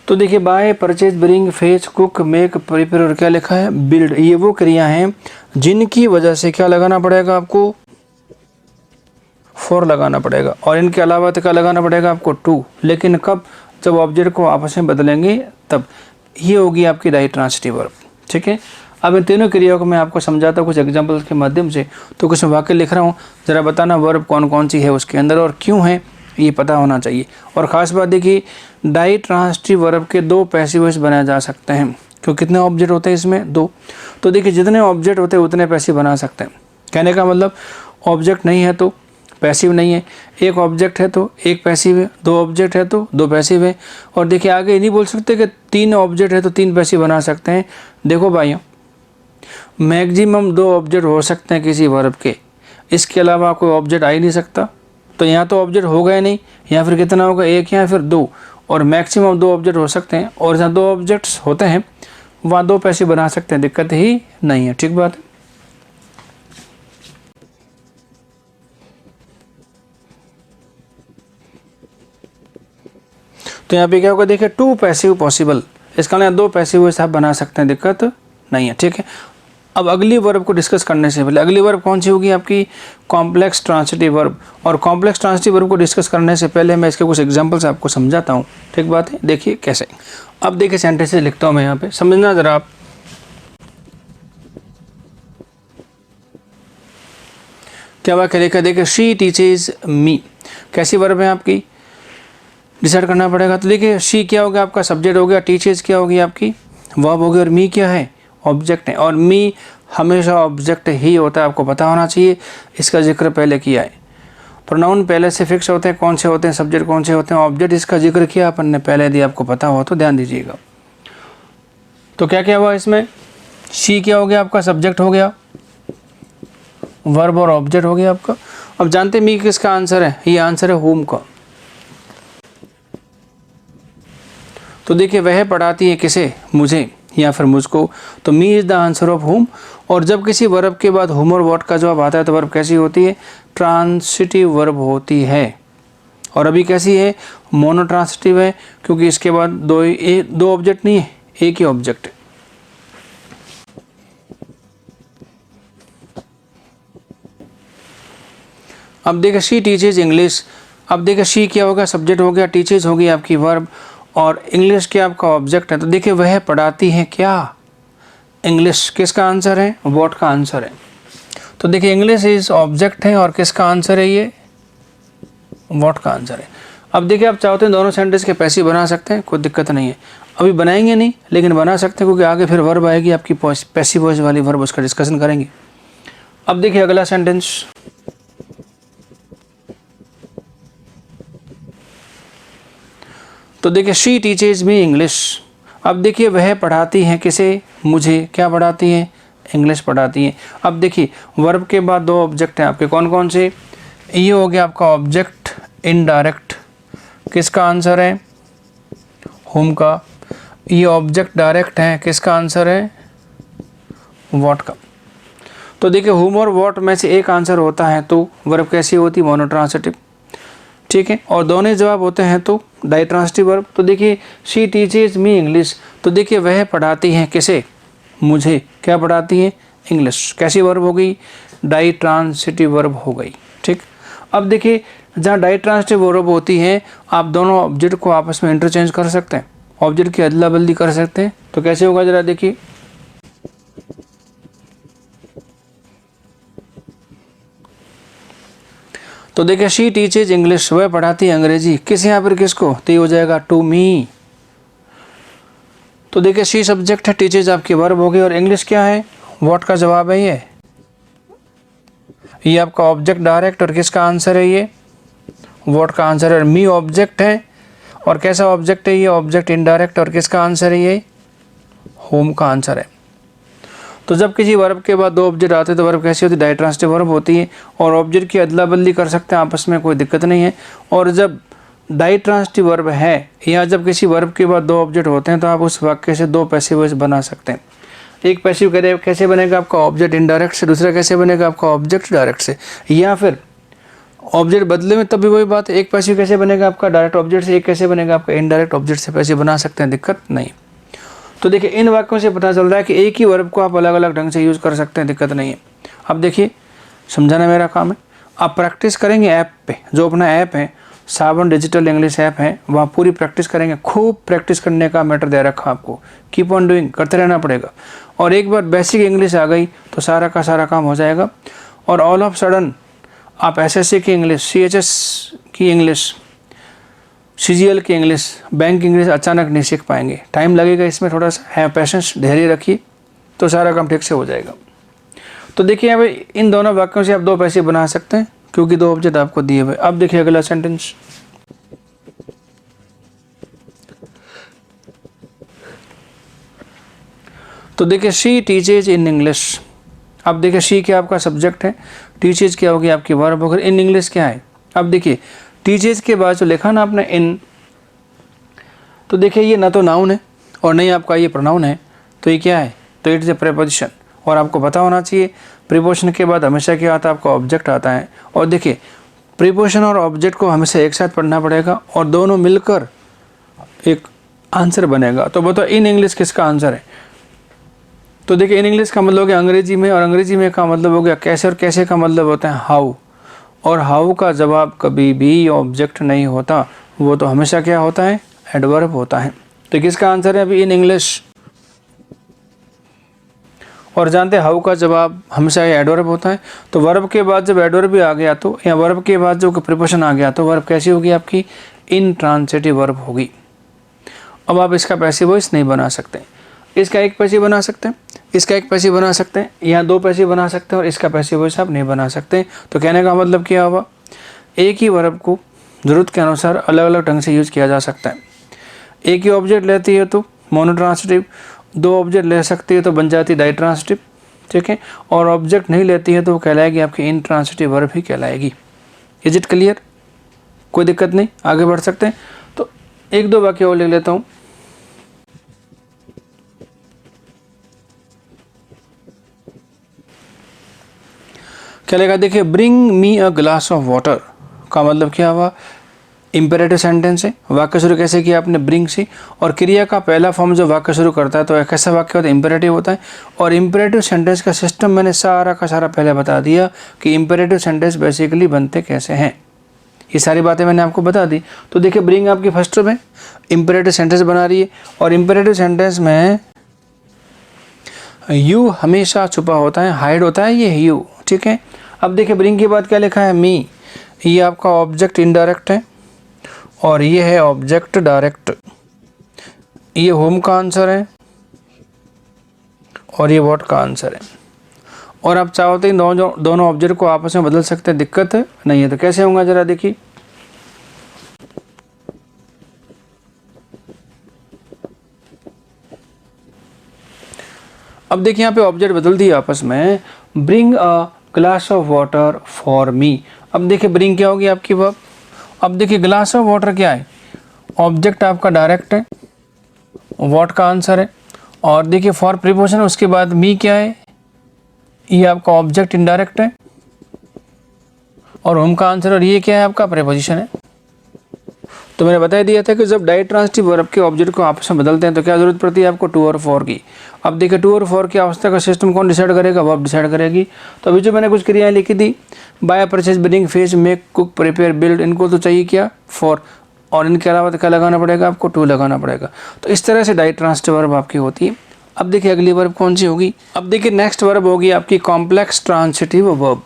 तो देखिए buy, purchase, bring, fetch, cook, make, prepare और क्या लिखा है, बिल्ड। ये वो क्रिया हैं जिनकी वजह से क्या लगाना पड़ेगा आपको, फॉर लगाना पड़ेगा, और इनके अलावा तो क्या लगाना पड़ेगा आपको, टू। लेकिन कब, जब ऑब्जेक्ट को आपस में बदलेंगे तब। ये होगी आपकी डाई ट्रांसिटिव वर्ब। ठीक है, अब इन तीनों क्रियाओं को मैं आपको समझाता हूँ कुछ एग्जाम्पल्स के माध्यम से। तो कुछ वाक्य लिख रहा हूँ, ज़रा बताना वर्ब कौन कौन सी है उसके अंदर और क्यों है, ये पता होना चाहिए। और ख़ास बात देखिए, डाई ट्रांसिटिव वर्ब के दो पैसिव वॉइस बनाए जा सकते हैं। क्यों, कितने ऑब्जेक्ट होते हैं इसमें, दो। तो देखिए जितने ऑब्जेक्ट होते हैं उतने पैसिव बना सकते हैं। कहने का मतलब ऑब्जेक्ट नहीं है तो पैसिव नहीं है, एक ऑब्जेक्ट है तो एक पैसिव है, दो ऑब्जेक्ट है तो दो पैसिव है। और देखिए आगे ये नहीं बोल सकते कि तीन ऑब्जेक्ट है तो तीन पैसिव बना सकते हैं। देखो भाइयों, मैक्सिमम दो ऑब्जेक्ट हो सकते हैं किसी वर्ब के, इसके अलावा कोई ऑब्जेक्ट आ ही नहीं सकता। तो यहाँ तो ऑब्जेक्ट होगा ही नहीं, या फिर कितना होगा, एक या फिर दो, और मैक्सिमम दो ऑब्जेक्ट हो सकते हैं। और जहाँ दो ऑब्जेक्ट्स होते हैं वहाँ दो पैसिव बना सकते हैं, दिक्कत ही नहीं है। ठीक बात है। तो यहाँ पे क्या होगा, देखिए टू पैसिव पॉसिबल, इसका मतलब दो पैसिव आप बना सकते हैं, दिक्कत नहीं है। ठीक है, अब अगली वर्ब को डिस्कस करने से पहले, अगली वर्ब कौन सी होगी आपकी, कॉम्प्लेक्स ट्रांसिटिव वर्ब। और कॉम्प्लेक्स ट्रांसिटिव वर्ब को डिस्कस करने से पहले मैं इसके कुछ एग्जांपल्स आपको समझाता हूँ। ठीक बात है, देखिए कैसे। अब देखिए सेंटेंसेस लिखता हूँ मैं यहाँ पे, समझना ज़रा आप। क्या वाक्य लिखा, देखिए शी टीचेज मी, कैसी वर्ब है आपकी, डिसाइड करना पड़ेगा। तो देखिए शी क्या हो गया आपका, सब्जेक्ट हो गया, टीचर्स क्या होगी आपकी, वर्ब हो गई, और मी क्या है, ऑब्जेक्ट है। और मी हमेशा ऑब्जेक्ट ही होता है, आपको पता होना चाहिए, इसका जिक्र पहले किया है। प्रोनाउन पहले से फिक्स होते हैं, कौन से होते हैं, सब्जेक्ट कौन से होते हैं, ऑब्जेक्ट इसका जिक्र किया अपन ने पहले, यदि आपको पता हो तो ध्यान दीजिएगा। तो क्या क्या हुआ इसमें, शी क्या हो गया आपका, सब्जेक्ट हो गया, वर्ब और ऑब्जेक्ट हो गया आपका। अब जानते मी किसका आंसर है, ये आंसर है होम का। तो देखिए वह पढ़ाती है किसे, मुझे या फिर मुझको, तो me is the answer of home. और जब किसी वर्ब के बाद होम और व्हाट का जवाब आता है तो वर्ब कैसी होती है, ट्रांसिटिव वर्ब होती है। और अभी कैसी है, मोनो ट्रांसिटिव है, क्योंकि इसके बाद दो ऑब्जेक्ट नहीं है, एक ही ऑब्जेक्ट है। अब देखिए शी टीचेज इंग्लिश, अब देखिए शी क्या होगा, सब्जेक्ट हो गया, टीचेज होगी आपकी वर्ब, और इंग्लिश क्या आपका ऑब्जेक्ट है। तो देखिए वह पढ़ाती है क्या, इंग्लिश किसका आंसर है, व्हाट का आंसर है। तो देखिए इंग्लिश इज ऑब्जेक्ट है और किसका आंसर है, ये व्हाट का आंसर है। अब देखिए आप चाहते हैं दोनों सेंटेंस के पैसिव बना सकते हैं, कोई दिक्कत नहीं है। अभी बनाएंगे नहीं, लेकिन बना सकते हैं, क्योंकि आगे फिर वर्ब आएगी आपकी पैसिव वॉइस वाली वर्ब, उसका डिस्कशन करेंगे। अब देखिए अगला सेंटेंस, तो देखिए शी टीचेज मी इंग्लिश। अब देखिए वह पढ़ाती हैं किसे, मुझे, क्या पढ़ाती हैं, इंग्लिश पढ़ाती हैं। अब देखिए वर्ब के बाद दो ऑब्जेक्ट हैं आपके, कौन कौन से, ये हो गया आपका ऑब्जेक्ट इनडायरेक्ट, किसका आंसर है, होम का। ये ऑब्जेक्ट डायरेक्ट है, किसका आंसर है, व्हाट का। तो देखिए होम और व्हाट में से एक आंसर होता है तो वर्ब कैसी होती है, मोनोट्रांसिटिव। ठीक है, और दोनों जवाब होते हैं तो डाई ट्रांसिटिव वर्ब। तो देखिए शी टीचेज मी इंग्लिश, तो देखिए वह पढ़ाती हैं किसे, मुझे, क्या पढ़ाती है, इंग्लिश, कैसी वर्ब हो गई, डाई ट्रांसिटिव वर्ब हो गई। ठीक, अब देखिए जहाँ डाई ट्रांसिटिव वर्ब होती है आप दोनों ऑब्जेक्ट को आपस में इंटरचेंज कर सकते हैं, ऑब्जेक्ट की अदला बदली कर सकते हैं। तो कैसे होगा जरा देखिए, तो देखिए शी टीचेज इंग्लिश, वह पढ़ाती है अंग्रेजी, किस यहाँ पर किसको, तो ये हो जाएगा टू मी। तो देखिए शी सब्जेक्ट है, टीचेज आपकी वर्ब हो गई, और इंग्लिश क्या है, व्हाट का जवाब है ये आपका ऑब्जेक्ट डायरेक्ट, और किसका आंसर है ये, व्हाट का आंसर है, मी ऑब्जेक्ट है और कैसा ऑब्जेक्ट है, ये ऑब्जेक्ट इनडायरेक्ट, और किसका आंसर है, ये होम का आंसर है। तो जब किसी वर्ब के बाद दो ऑब्जेक्ट आते हैं तो वर्ब कैसी होती है, डायट्रांसिटिव वर्ब होती है, और ऑब्जेक्ट की अदला बदली कर सकते हैं आपस में, कोई दिक्कत नहीं है। और जब डायट्रांसिटिव वर्ब है या जब किसी वर्ब के बाद दो ऑब्जेक्ट होते हैं तो आप उस वाक्य से दो पैसिव वॉइस बना सकते हैं। एक पैसिव कैसे बनेगा आपका, ऑब्जेक्ट इनडायरेक्ट से, दूसरा कैसे बनेगा आपका ऑब्जेक्ट डायरेक्ट से, या फिर ऑब्जेक्ट बदले में तब भी वही बात है, एक पैसिव कैसे बनेगा आपका डायरेक्ट ऑब्जेक्ट से, एक कैसे बनेगा आपका इनडायरेक्ट ऑब्जेक्ट से, पैसिव बना सकते हैं, दिक्कत नहीं। तो देखिए इन वाक्यों से पता चल रहा है कि एक ही वर्ब को आप अलग अलग ढंग से यूज़ कर सकते हैं, दिक्कत नहीं है। अब देखिए समझाना मेरा काम है, आप प्रैक्टिस करेंगे ऐप पे, जो अपना ऐप है सावन डिजिटल इंग्लिश ऐप है, वहाँ पूरी प्रैक्टिस करेंगे, खूब प्रैक्टिस करने का मैटर दे रखा आपको, कीप ऑन डूइंग, करते रहना पड़ेगा। और एक बार बेसिक इंग्लिश आ गई तो सारा का सारा काम हो जाएगा। और ऑल ऑफ सडन आप एसएससी की इंग्लिश, सीएचएस की इंग्लिश, सीजीएल की इंग्लिश, बैंक की इंग्लिश अचानक नहीं सीख पाएंगे, टाइम लगेगा इसमें, थोड़ा सा है पेशेंस, धैर्य रखिए तो सारा काम ठीक से हो जाएगा। तो देखिए यहाँ पे इन दोनों वाक्यों से आप दो पैसे बना सकते हैं क्योंकि दो ऑब्जेक्ट आपको दिए हुए। अब देखिए अगला सेंटेंस, तो देखिए शी टीचेज इन इंग्लिश। अब देखिए शी क्या आपका सब्जेक्ट है, टीचेज क्या होगी आपकी वर्ब होगी, इन इंग्लिश क्या है। अब देखिए टीचेज के बाद जो लिखा ना आपने इन, तो देखिए ये ना तो नाउन है और नहीं आपका ये प्रोनाउन है, तो ये क्या है, तो इट इज़ ए प्रीपोजिशन। और आपको पता होना चाहिए प्रीपोजिशन के बाद हमेशा क्या आता है, आपका ऑब्जेक्ट आता है। और देखिए प्रीपोजिशन और ऑब्जेक्ट को हमेशा एक साथ पढ़ना पड़ेगा और दोनों मिलकर एक आंसर बनेगा। तो बताओ इन इंग्लिश किसका आंसर है, तो देखिए इन इंग्लिश का मतलब हो गया अंग्रेजी में, और अंग्रेजी में का मतलब हो गया कैसे, और कैसे का मतलब होता है हाउ। और हाउ का जवाब कभी भी ऑब्जेक्ट नहीं होता, वो तो हमेशा क्या होता है, एडवर्ब होता है। तो किसका आंसर है अभी, इन इंग्लिश। और जानते हैं हाउ का जवाब हमेशा ये एडवर्ब होता है। तो वर्ब के बाद जब एडवर्ब भी आ गया तो, या वर्ब के बाद जो प्रीपोजिशन आ गया तो वर्ब कैसी होगी आपकी, इनट्रांसिटिव वर्ब होगी। अब आप इसका पैसिव वॉइस नहीं बना सकते, इसका एक पैसिव बना सकते हैं, इसका एक पैसिव बना सकते हैं, या दो पैसिव बना सकते हैं, और इसका पैसिव वॉइस आप नहीं बना सकते। तो कहने का मतलब क्या हुआ, एक ही वर्ब को ज़रूरत के अनुसार अलग अलग ढंग से यूज़ किया जा सकता है। एक ही ऑब्जेक्ट लेती है तो मोनोट्रांसिटिव, दो ऑब्जेक्ट ले सकती है तो बन जाती है डाइट्रांसिटिव, ठीक है। और ऑब्जेक्ट नहीं लेती है तो वो कहलाएगी आपकी इनट्रांसिटिव वर्ब ही कहलाएगी। इज इट क्लियर, कोई दिक्कत नहीं, आगे बढ़ सकते हैं। तो एक दो वाक्य और लिख लेता हूँ। क्या लेगा, देखिए bring me a glass of water का मतलब क्या हुआ, इम्पेरेटिव सेंटेंस है। वाक्य शुरू कैसे किया आपने, ब्रिंग से, और क्रिया का पहला फॉर्म जो वाक्य शुरू करता है तो कैसा वाक्य होता है, इम्पेरेटिव होता है। और इम्पेरेटिव सेंटेंस का सिस्टम मैंने सारा का सारा पहले बता दिया कि इम्पेरेटिव सेंटेंस बेसिकली बनते कैसे हैं, ये सारी बातें मैंने आपको बता दी। तो देखिए ब्रिंग आपकी फर्स्ट में इम्पेरेटिव सेंटेंस बना रही है, और इम्पेरेटिव सेंटेंस में यू हमेशा छुपा होता है, हाइड होता है ये यू, ठीक है। अब देखिए ब्रिंग के बाद क्या लिखा है, मी, ये आपका ऑब्जेक्ट इनडायरेक्ट है और ये है ऑब्जेक्ट डायरेक्ट, ये होम का आंसर है और ये व्हाट का आंसर है। और आप चाहो तो इन दोनों ऑब्जेक्ट को आपस में बदल सकते हैं, दिक्कत नहीं है। तो कैसे होगा जरा देखिए, अब देखिए यहाँ पे ऑब्जेक्ट बदल दिए आपस में, bring a glass of water for me. अब देखिए ब्रिंग क्या होगी आपकी वर्ब, अब देखिए ग्लास ऑफ वाटर क्या है, ऑब्जेक्ट आपका डायरेक्ट है, व्हाट का आंसर है। और देखिए फॉर प्रीपोजिशन, उसके बाद मी क्या है, ये आपका ऑब्जेक्ट इनडायरेक्ट है और होम का आंसर, और ये क्या है आपका प्रीपोजिशन है। तो मैंने बता दिया था कि जब डायट्रांसिटिव वर्ब के ऑब्जेक्ट को आपस में बदलते हैं तो क्या जरूरत पड़ती है आपको, टू और फॉर की। अब देखिए टू और फॉर की अवस्था का सिस्टम कौन डिसाइड करेगा, वर्ब डिसाइड करेगी। तो अभी जो मैंने कुछ क्रियाएं लिखी थी, buy, purchase, bring, fetch, make, cook, prepare, build, इनको तो चाहिए क्या, फॉर, और इनके अलावा क्या लगाना पड़ेगा आपको, टू लगाना पड़ेगा। तो इस तरह से डायट्रांसिटिव वर्ब आपकी होती है। अब देखिए अगली वर्ब कौन सी होगी, अब देखिए नेक्स्ट वर्ब होगी आपकी कॉम्प्लेक्स ट्रांसिटिव वर्ब।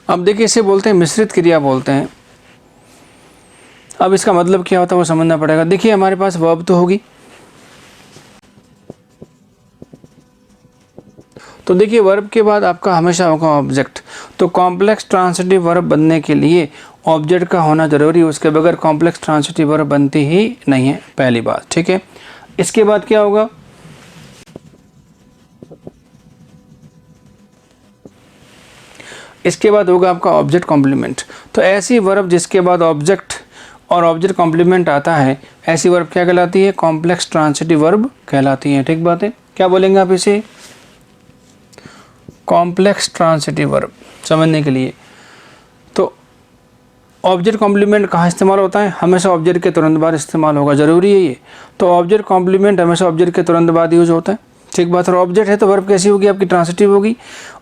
अब देखिए इसे बोलते हैं मिश्रित क्रिया बोलते हैं। अब इसका मतलब क्या होता है वो समझना पड़ेगा। देखिए हमारे पास वर्ब तो होगी, तो देखिए वर्ब के बाद आपका हमेशा होगा ऑब्जेक्ट। तो कॉम्प्लेक्स ट्रांसिटिव वर्ब बनने के लिए ऑब्जेक्ट का होना जरूरी है, उसके बगैर कॉम्प्लेक्स ट्रांसिटिव वर्ब बनती ही नहीं है, पहली बात, ठीक है। इसके बाद क्या होगा, इसके बाद होगा आपका ऑब्जेक्ट कॉम्प्लीमेंट। तो ऐसी वर्ब जिसके बाद ऑब्जेक्ट और ऑब्जेक्ट कॉम्प्लीमेंट आता है, ऐसी वर्ब क्या कहलाती है, कॉम्प्लेक्स ट्रांसिटिव वर्ब कहलाती है, ठीक बात है। क्या बोलेंगे आप इसे, कॉम्प्लेक्स ट्रांसिटिव वर्ब, समझने के लिए। तो ऑब्जेक्ट कॉम्प्लीमेंट कहाँ इस्तेमाल होता है, हमेशा ऑब्जेक्ट के तुरंत बाद इस्तेमाल होगा, जरूरी है ये। तो ऑब्जेक्ट कॉम्प्लीमेंट हमेशा ऑब्जेक्ट के तुरंत बाद यूज होता है, ठीक बात है। और ऑब्जेक्ट है तो वर्ब कैसी होगी, आपकी ट्रांसिटिव होगी।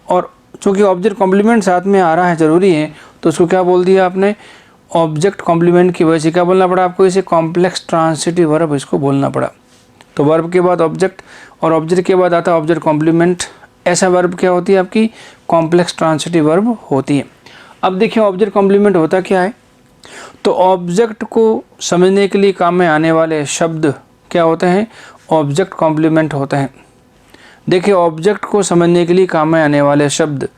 और चूंकि ऑब्जेक्ट कॉम्प्लीमेंट साथ में आ रहा है, जरूरी है, तो उसको क्या बोल दिया आपने, ऑब्जेक्ट कॉम्प्लीमेंट की वजह से क्या बोलना पड़ा आपको, इसे कॉम्प्लेक्स ट्रांसिटिव वर्ब इसको बोलना पड़ा। तो वर्ब के बाद ऑब्जेक्ट और ऑब्जेक्ट के बाद आता है ऑब्जेक्ट कॉम्प्लीमेंट, ऐसा वर्ब क्या होती है आपकी, कॉम्प्लेक्स ट्रांसिटिव वर्ब होती है। अब देखिए ऑब्जेक्ट कॉम्प्लीमेंट होता क्या है, तो ऑब्जेक्ट को समझने के लिए काम में आने वाले शब्द क्या होते हैं, ऑब्जेक्ट कॉम्प्लीमेंट होते हैं। देखिए ऑब्जेक्ट को समझने के लिए काम में आने वाले शब्द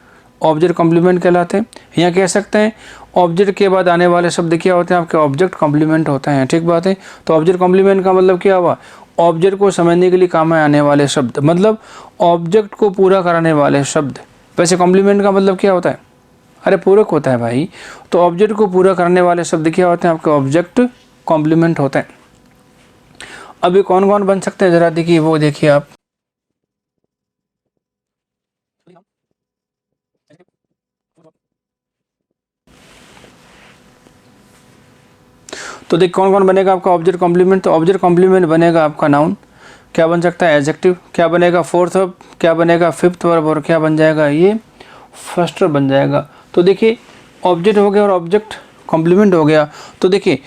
ऑब्जेक्ट कॉम्प्लीमेंट कहलाते हैं। यहाँ कह सकते हैं ऑब्जेक्ट के बाद आने वाले शब्द क्या होते हैं, आपके ऑब्जेक्ट कॉम्प्लीमेंट होते हैं, ठीक बात है। तो ऑब्जेक्ट कॉम्प्लीमेंट का मतलब क्या हुआ, ऑब्जेक्ट को समझने के लिए काम में आने वाले शब्द, मतलब ऑब्जेक्ट को पूरा कराने वाले शब्द। वैसे कॉम्प्लीमेंट का मतलब क्या होता है, अरे पूरक होता है भाई। तो ऑब्जेक्ट को पूरा करने वाले शब्द क्या होते हैं, आपके ऑब्जेक्ट कॉम्प्लीमेंट होते हैं। अभी कौन कौन बन सकते हैं जरा देखिए, वो देखिए आप, तो देख कौन कौन बनेगा आपका ऑब्जेक्ट कॉम्प्लीमेंट। तो ऑब्जेक्ट कॉम्प्लीमेंट बनेगा आपका नाउन, क्या बन सकता है, एडजेक्टिव, क्या बनेगा फोर्थ वर्ब, क्या बनेगा फिफ्थ वर्ब, और क्या बन जाएगा ये फर्स्ट वर्ब बन जाएगा। तो देखिए ऑब्जेक्ट हो गया और ऑब्जेक्ट कॉम्प्लीमेंट हो गया। तो देखिए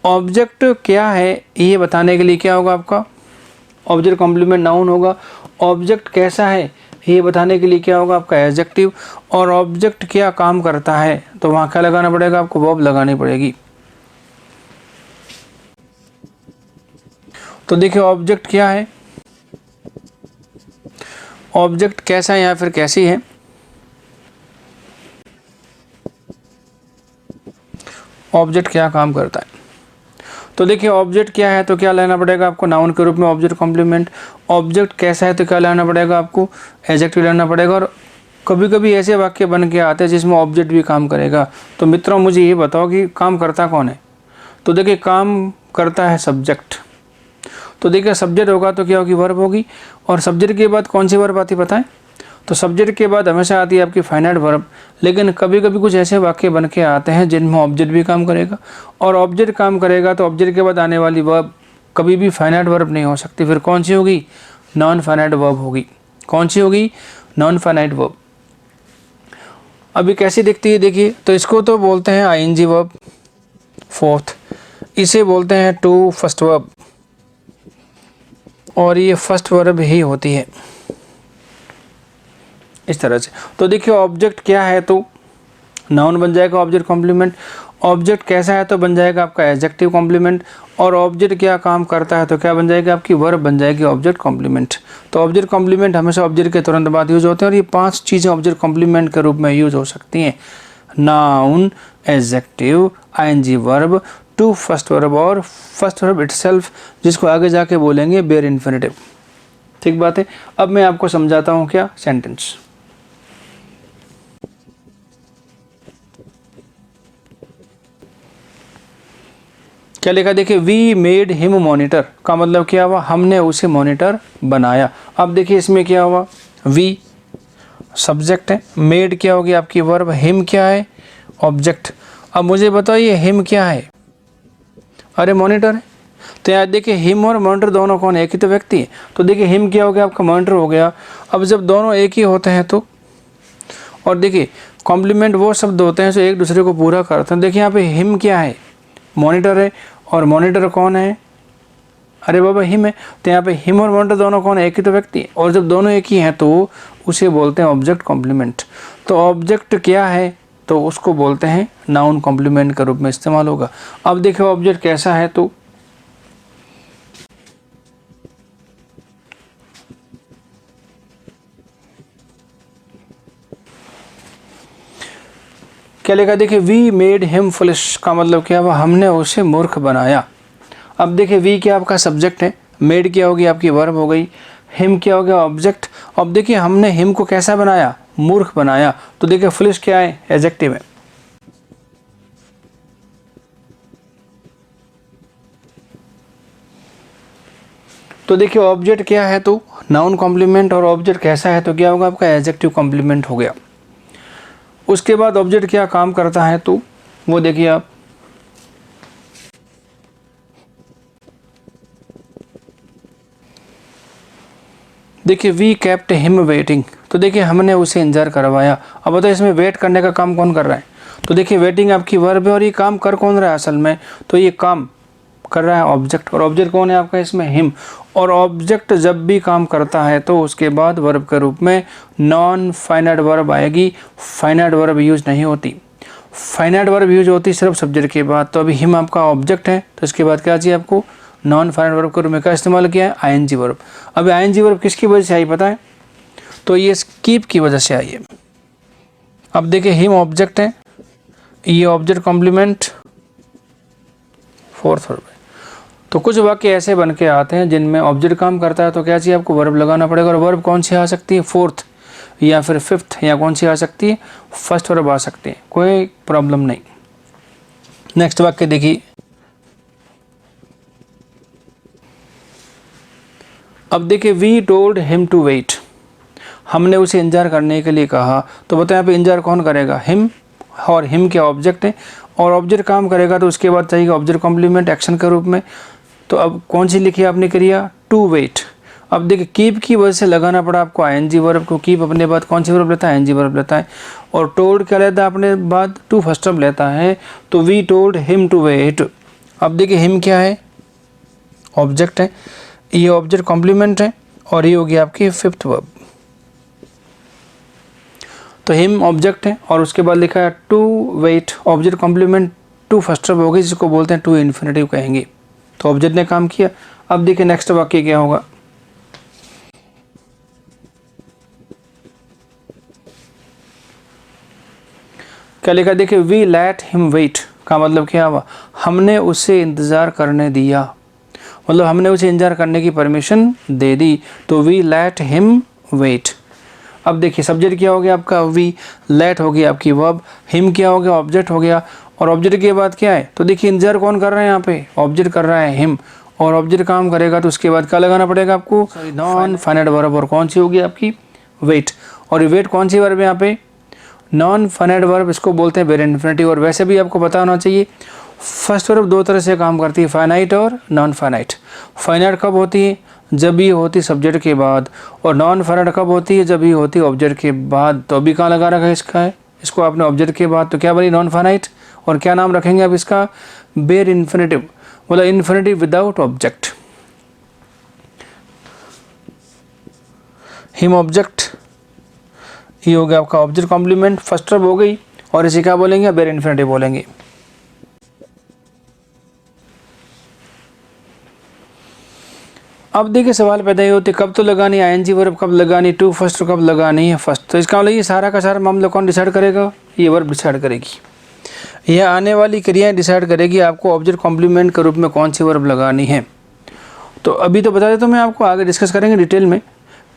ऑब्जेक्ट क्या है ये बताने के लिए क्या होगा आपका, ऑब्जेक्ट कॉम्प्लीमेंट नाउन होगा। ऑब्जेक्ट कैसा है ये बताने के लिए क्या होगा आपका एडजेक्टिव। और ऑब्जेक्ट क्या काम करता है, तो वहाँ क्या लगाना पड़ेगा आपको, वर्ब लगानी पड़ेगी। तो देखिए ऑब्जेक्ट क्या है, ऑब्जेक्ट कैसा है या फिर कैसी है, ऑब्जेक्ट क्या काम करता है। तो देखिए ऑब्जेक्ट क्या है तो क्या लेना पड़ेगा आपको, नाउन के रूप में ऑब्जेक्ट कॉम्प्लीमेंट। ऑब्जेक्ट कैसा है तो क्या लेना पड़ेगा आपको, एडजेक्टिव लेना पड़ेगा। और कभी कभी ऐसे वाक्य बन के आते हैं जिसमें ऑब्जेक्ट भी काम करेगा। तो मित्रों मुझे ये बताओ कि काम करता कौन है, तो देखिए काम करता है सब्जेक्ट। तो देखिए सब्जेक्ट होगा तो क्या होगी, वर्ब होगी। और सब्जेक्ट के बाद कौन सी वर्ब आती बताएं, तो सब्जेक्ट के बाद हमेशा आती है आपकी फाइनाइट वर्ब। लेकिन कभी कभी कुछ ऐसे वाक्य बन के आते हैं जिनमें ऑब्जेक्ट भी काम करेगा। और ऑब्जेक्ट काम करेगा तो ऑब्जेक्ट के बाद आने वाली वर्ब कभी भी फाइनाइट वर्ब नहीं हो सकती, फिर कौन सी होगी, नॉन फाइनाइट वर्ब होगी। कौन सी होगी, नॉन फाइनाइट वर्ब। अभी कैसी दिखती है देखिए, तो इसको तो बोलते हैं आईएनजी वर्ब फोर्थ, इसे बोलते हैं टू फर्स्ट वर्ब, और ये फर्स्ट वर्ब ही होती है इस तरह से। तो देखिए ऑब्जेक्ट क्या है तो नाउन बन जाएगा ऑब्जेक्ट कॉम्प्लीमेंट, ऑब्जेक्ट कैसा है तो बन जाएगा आपका एडजेक्टिव कॉम्प्लीमेंट, और ऑब्जेक्ट क्या काम करता है तो क्या बन जाएगी आपकी वर्ब बन जाएगी ऑब्जेक्ट कॉम्प्लीमेंट। तो ऑब्जेक्ट कॉम्प्लीमेंट हमेशा ऑब्जेक्ट के तुरंत बाद यूज होते हैं, और ये 5 चीज़ें ऑब्जेक्ट कॉम्प्लीमेंट के रूप में यूज हो सकती हैं, noun, adjective, ING verb, to first verb, और फर्स्ट वर्ब इटसेल्फ जिसको आगे जाके बोलेंगे बेयर इन्फिनिटिव, ठीक बात है। अब मैं आपको समझाता हूँ क्या सेंटेंस। क्या लिखा देखिए, वी मेड हिम मॉनिटर, का मतलब क्या हुआ, हमने उसे मॉनिटर बनाया। अब देखिए इसमें क्या हुआ, वी सब्जेक्ट है, मेड क्या होगी आपकी वर्ब, हिम क्या है ऑब्जेक्ट। अब मुझे बताइए हिम क्या है, अरे मॉनिटर है। तो यार देखिए हिम और मॉनिटर दोनों कौन है, एक ही तो व्यक्ति है। तो देखिए हिम क्या हो गया आपका, मॉनिटर हो गया। अब जब दोनों एक ही होते हैं तो, और देखिए कॉम्प्लीमेंट वो शब्द होते हैं जो एक दूसरे को पूरा करते हैं। देखिए यहाँ पे हिम क्या है, मॉनिटर है, और मॉनिटर कौन है, अरे बाबा हिम है। तो यहाँ पे हिम और मॉनिटर दोनों कौन है, एक ही तो व्यक्ति है। और जब दोनों एक ही हैं तो उसे बोलते हैं ऑब्जेक्ट कॉम्प्लीमेंट। तो ऑब्जेक्ट क्या है तो उसको बोलते हैं नाउन कॉम्प्लीमेंट के रूप में इस्तेमाल होगा। अब देखो ऑब्जेक्ट कैसा है तो क्या लिखा, देखिए वी मेड हिम फुलिश का मतलब क्या हुआ, हमने उसे मूर्ख बनाया। अब देखिए वी क्या आपका सब्जेक्ट है, मेड क्या होगी आपकी वर्ब हो गई, हिम क्या हो गया ऑब्जेक्ट। अब देखिए हमने हिम को कैसा बनाया, मूर्ख बनाया, तो देखिए फुलिश क्या है, एडजेक्टिव है। तो देखिए ऑब्जेक्ट क्या है तो नाउन कॉम्प्लीमेंट, और ऑब्जेक्ट कैसा है तो क्या होगा आपका एडजेक्टिव कॉम्प्लीमेंट हो गया। उसके बाद ऑब्जेक्ट क्या काम करता है तो वो देखिए आप, देखिए वी केप्ट हिम वेटिंग, तो देखिए हमने उसे इंतजार करवाया। अब बताओ इसमें वेट करने का काम कौन कर रहा है, तो देखिए वेटिंग आपकी वर्ब है, और ये काम कर कौन रहा है असल में, तो ये काम कर रहा है ऑब्जेक्ट, और ऑब्जेक्ट कौन है आपका इसमें, हिम। और ऑब्जेक्ट जब भी काम करता है तो उसके बाद वर्ब के रूप में नॉन फाइनाइट वर्ब आएगी, फाइनाइट वर्ब यूज नहीं होती। फाइनाइट वर्ब यूज होती सिर्फ सब्जेक्ट के बाद। तो अभी हिम आपका ऑब्जेक्ट है, तो इसके बाद क्या चाहिए आपको, नॉन फाइनाइट वर्ब के रूप में क्या इस्तेमाल किया है, आईएनजी वर्ब। अभी आईएनजी वर्ब किसकी वजह से आई पता है, तो ये कीप की वजह से आई है। अब देखिए हिम ऑब्जेक्ट है, ये ऑब्जेक्ट कॉम्प्लीमेंट फोर्थ वर्ब है। तो कुछ वाक्य ऐसे बन के आते हैं जिनमें ऑब्जेक्ट काम करता है तो क्या चाहिए आपको, वर्ब लगाना पड़ेगा। और वर्ब कौन सी आ सकती है, फोर्थ या फिर फिफ्थ, या कौन सी आ सकती है, फर्स्ट वर्ब आ सकती है, कोई प्रॉब्लम नहीं। नेक्स्ट वाक्य देखिए, अब देखिए we told him to wait, हमने उसे इंतजार करने के लिए कहा। तो बताएं यहाँ पे इंतजार कौन करेगा, हिम, और हिम क्या ऑब्जेक्ट है, और ऑब्जेक्ट काम करेगा तो उसके बाद चाहिए ऑब्जेक्ट कॉम्प्लीमेंट एक्शन के रूप में। तो अब कौन सी लिखी आपने क्रिया, टू वेट। अब देखिए कीप की वजह से लगाना पड़ा आपको आईएनजी वर्ब को, कीप अपने बाद कौन सी वर्ब लेता है, आईएनजी वर्ब लेता है। और टोल्ड क्या लेता है अपने बाद, टू फर्स्ट वर्ब लेता है, तो we told him to wait. अब देखिए हिम क्या है, ऑब्जेक्ट है, ये ऑब्जेक्ट कॉम्प्लीमेंट है, और ये होगी आपकी फिफ्थ वर्ब। तो हिम ऑब्जेक्ट है, और उसके बाद लिखा है to wait, object complement to first verb होगी, जिसको बोलते हैं टू इन्फिनेटिव कहेंगे। तो ऑब्जेक्ट ने काम किया। अब देखिए नेक्स्ट वाक्य क्या होगा, क्या लिखा, देखिए वी लेट हिम वेट का मतलब क्या हुआ, हमने उसे इंतज़ार करने दिया, मतलब हमने उसे इंतज़ार करने की परमिशन दे दी। तो वी लेट हिम वेट। अब देखिए सब्जेक्ट क्या हो गया आपका, वी, लेट हो गया आपकी वर्ब, हिम क्या हो गया ऑब्जेक्ट हो गया, और ऑब्जेक्ट के बाद क्या है, तो देखिए इंतजार कौन कर रहा है यहाँ पे, ऑब्जेक्ट कर रहा है हिम, और ऑब्जेक्ट काम करेगा तो उसके बाद क्या लगाना पड़ेगा आपको, नॉन फाइनाइट वर्ब, और कौन सी होगी आपकी, वेट। और ये वेट कौन सी वर्ब है यहाँ पे, नॉन फाइनाइट वर्ब, इसको बोलते हैं वेरी इन्फिनेटिव। और वैसे भी आपको पता होना चाहिए फर्स्ट वर्ब दो तरह से काम करती है, फाइनाइट और नॉन फाइनाइट। फाइनाइट कब होती है, जब ये होती सब्जेक्ट के बाद, और नॉन फाइनाइट कब होती है, जब ये होती ऑब्जेक्ट के बाद। तो अभी कहाँ लगा रखा है इसका है, इसको आपने ऑब्जेक्ट के बाद, तो क्या बनी नॉन फाइनाइट। और क्या नाम रखेंगे अब इसका, बेर इन्फिनेटिव, मतलब infinitive without object. Him object, ये हो गया आपका ऑब्जेक्ट कॉम्प्लीमेंट, फर्स्ट वर्ब हो गई, और इसे क्या बोलेंगे, बेर इन्फिनेटिव बोलेंगे। अब देखिए सवाल पैदा ये होते कब तो लगानी आईएनजी वर्ब, कब लगानी टू फर्स्ट, कब लगानी है फर्स्ट। तो इसका मतलब ये सारा का सारा मामला कौन डिसाइड करेगा, ये वर्ब डिसाइड करेगी। यह आने वाली क्रियाएं डिसाइड करेगी आपको ऑब्जेक्ट कॉम्प्लीमेंट के रूप में कौन सी वर्ब लगानी है। तो अभी तो बता देता हूँ मैं आपको, आगे डिस्कस करेंगे डिटेल में।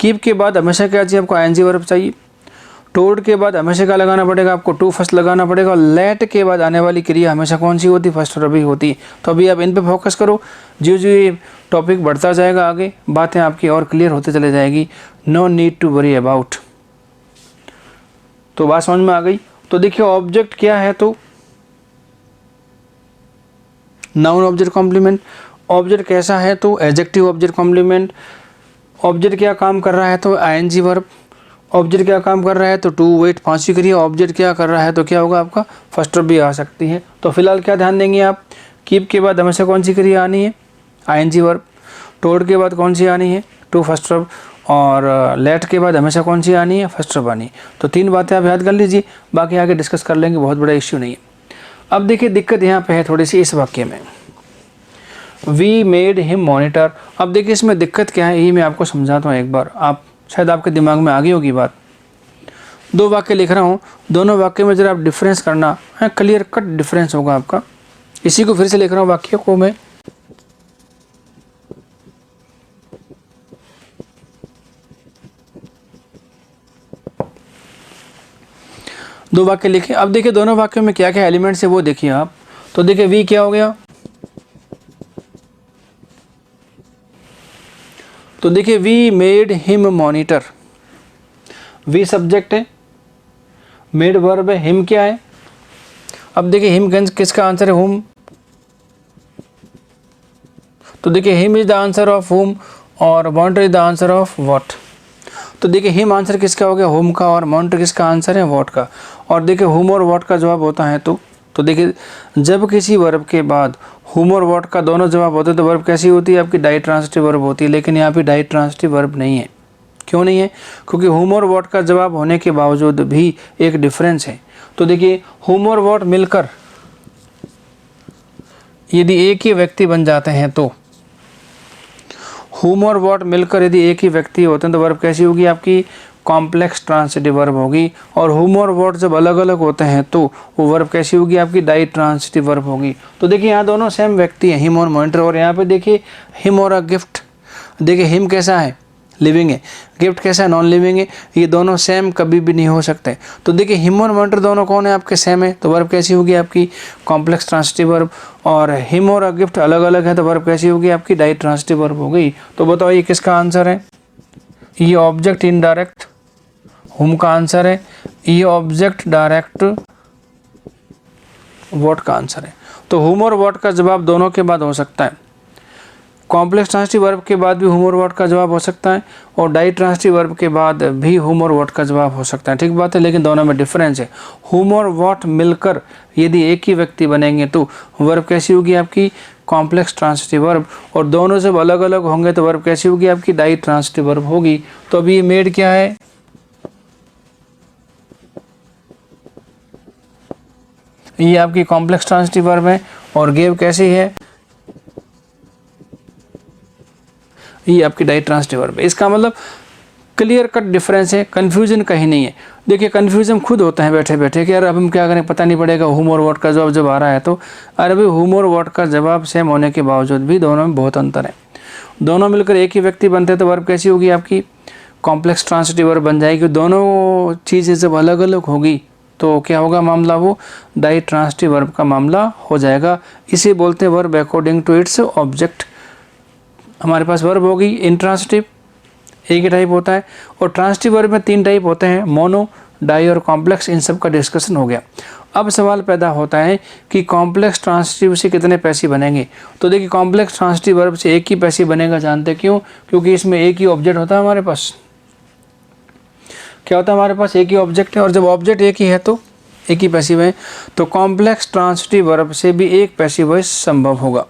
कीप के बाद हमेशा क्या चाहिए आपको, आईएनजी वर्ब चाहिए। टोल्ड के बाद हमेशा क्या लगाना पड़ेगा आपको, टू फर्स्ट लगाना पड़ेगा। और लेट के बाद आने वाली क्रिया हमेशा कौन सी होती, फर्स्ट वर्ब ही होती। तो अभी आप इन पे फोकस करो, जो जो ये टॉपिक बढ़ता जाएगा आगे बातें आपकी और क्लियर होते चले जाएगी। No need to worry about. तो बात समझ में आ गई। तो देखिए ऑब्जेक्ट क्या है, तो नाउन ऑब्जेक्ट कॉम्प्लीमेंट। ऑब्जेक्ट कैसा है, तो एडजेक्टिव ऑब्जेक्ट कॉम्प्लीमेंट। ऑब्जेक्ट क्या काम कर रहा है, तो आईएनजी वर्ब। ऑब्जेक्ट क्या काम कर रहा है, तो टू वेट, पांचवी क्रिया। ऑब्जेक्ट क्या कर रहा है, तो क्या होगा आपका फर्स्ट वर्ब भी आ सकती है। तो फिलहाल क्या ध्यान देंगे आप, कीप के बाद हमेशा कौन सी क्रिया आनी है, आईएनजी वर्ब। टोल्ड के बाद कौन सी आनी है, टू फर्स्ट वर्ब। और लेट के बाद हमेशा कौन सी आनी है, फर्स्ट वर्ब आनी है। तो तीन बातें आप याद कर लीजिए, बाकी आगे डिस्कस कर लेंगे, बहुत बड़ा इश्यू नहीं है। अब देखिए दिक्कत यहाँ पे है थोड़ी सी इस वाक्य में, वी मेड हिम मॉनिटर। अब देखिए इसमें दिक्कत क्या है, यही मैं आपको समझाता हूँ एक बार, आप शायद आपके दिमाग में आ गई होगी बात। दो वाक्य लिख रहा हूँ, दोनों वाक्य में जरा आप डिफरेंस करना है, क्लियर कट डिफरेंस होगा आपका। इसी को फिर से लिख रहा हूँ वाक्य को मैं। दो वाक्य लिखे। अब देखिए दोनों वाक्यों में क्या क्या एलिमेंट्स है वो देखिए आप। तो देखिए वी क्या हो गया, तो देखिए we made him monitor, we subject है, मेड वर्ब है, हिम क्या है। अब देखिए हिम किसका आंसर है, हुम। तो देखिए him is the answer of whom और monitor is the answer of what. तो देखिए हिम आंसर किसका हो गया, होम का, और मॉनिटर किसका आंसर है, व्हाट का। और देखिए हुम और व्हाट का जवाब होता है तो देखिए जब किसी वर्ब के बाद हुम और व्हाट का दोनों जवाब होते हैं तो वर्ब कैसी होती है आपकी, डाई ट्रांसिटिव वर्ब होती है। लेकिन यहाँ पे डाई ट्रांसिटिव वर्ब नहीं है। क्यों नहीं है, क्योंकि हुम और व्हाट का जवाब होने के बावजूद भी एक डिफरेंस है। तो देखिए हुम और व्हाट मिलकर यदि एक ही व्यक्ति बन जाते हैं, तो हुम और व्हाट मिलकर यदि एक ही व्यक्ति होते हैं तो वर्ब कैसी होगी आपकी, कॉम्प्लेक्स ट्रांसिटिव वर्ब होगी। और हुम और व्हाट जब अलग अलग होते हैं तो वो वर्ब कैसी होगी आपकी, डाई ट्रांसिटिव वर्ब होगी। तो देखिए यहाँ दोनों सेम व्यक्ति हैं, हिम और मॉनिटर। और यहाँ पे देखिए हिम और अ गिफ्ट, देखिए हिम कैसा है, लिविंग है, गिफ्ट कैसा है, नॉन लिविंग है। ये दोनों सेम कभी भी नहीं हो सकते। तो देखिए हिम और मॉनिटर दोनों कौन है आपके, सेम है, तो वर्ब कैसी होगी आपकी, कॉम्प्लेक्स ट्रांसिटिव वर्ब। और हिम और अ गिफ्ट अलग अलग है तो वर्ब कैसी होगी आपकी, डाई ट्रांसिटिव वर्ब हो गई। तो बताओ ये किसका आंसर है, ये ऑब्जेक्ट इनडायरेक्ट हुम का आंसर है, ये ऑब्जेक्ट डायरेक्ट व्हाट का आंसर है। तो हुम और व्हाट का जवाब दोनों के बाद हो सकता है, कॉम्प्लेक्स ट्रांसिटिव वर्ब के बाद भी हुम और व्हाट का जवाब हो सकता है, और डाई ट्रांसिटिव वर्ब के बाद भी हुम और व्हाट का जवाब हो सकता है। ठीक बात है, लेकिन दोनों में डिफरेंस है। हुम और व्हाट मिलकर यदि एक ही व्यक्ति बनेंगे तो वर्ब कैसी होगी आपकी, कॉम्प्लेक्स ट्रांसिटिव वर्ब। और दोनों जब अलग अलग होंगे तो वर्ब कैसी होगी आपकी, डाई ट्रांसिटिव वर्ब होगी। तो अभी ये मेड क्या है, ये आपकी कॉम्प्लेक्स ट्रांसिटिव वर्ब है। और गेव कैसी है, ये आपकी डाई ट्रांसिटिव वर्ब है। इसका मतलब क्लियर कट डिफरेंस है, कन्फ्यूजन कहीं नहीं है। देखिए कन्फ्यूजन खुद होता है बैठे बैठे कि यार अब हम क्या करें, पता नहीं पड़ेगा हुम और व्हाट का जवाब जब आ रहा है तो। अरे भाई हुम और व्हाट का जवाब सेम होने के बावजूद भी दोनों में बहुत अंतर है। दोनों मिलकर एक ही व्यक्ति बनते हैं तो वर्ब कैसी होगी आपकी, कॉम्प्लेक्स ट्रांसिटिव वर्ब बन जाएगी। दोनों चीज़ें जब अलग अलग होगी तो क्या होगा मामला, वो डाई ट्रांसिटिव वर्ब का मामला हो जाएगा। इसे बोलते हैं verb according to its object. हमारे पास वर्ब होगी इंट्रांसिटिव, एक ही टाइप होता है। और ट्रांसिटिव वर्ब में 3 टाइप होते हैं, मोनो, डाई और कॉम्प्लेक्स। इन सब का डिस्कशन हो गया। अब सवाल पैदा होता है कि कॉम्प्लेक्स ट्रांसिटिव से कितने पैसिव बनेंगे। तो देखिए कॉम्प्लेक्स ट्रांसिटिव वर्ब से एक ही पैसिव बनेगा, जानते क्यों, क्योंकि इसमें एक ही ऑब्जेक्ट होता है हमारे पास। क्या होता है हमारे पास, एक ही ऑब्जेक्ट है, और जब ऑब्जेक्ट एक ही है तो एक ही पैसिव है। तो कॉम्प्लेक्स ट्रांसिटिव वर्ब से भी एक पैसिव वॉइस संभव होगा।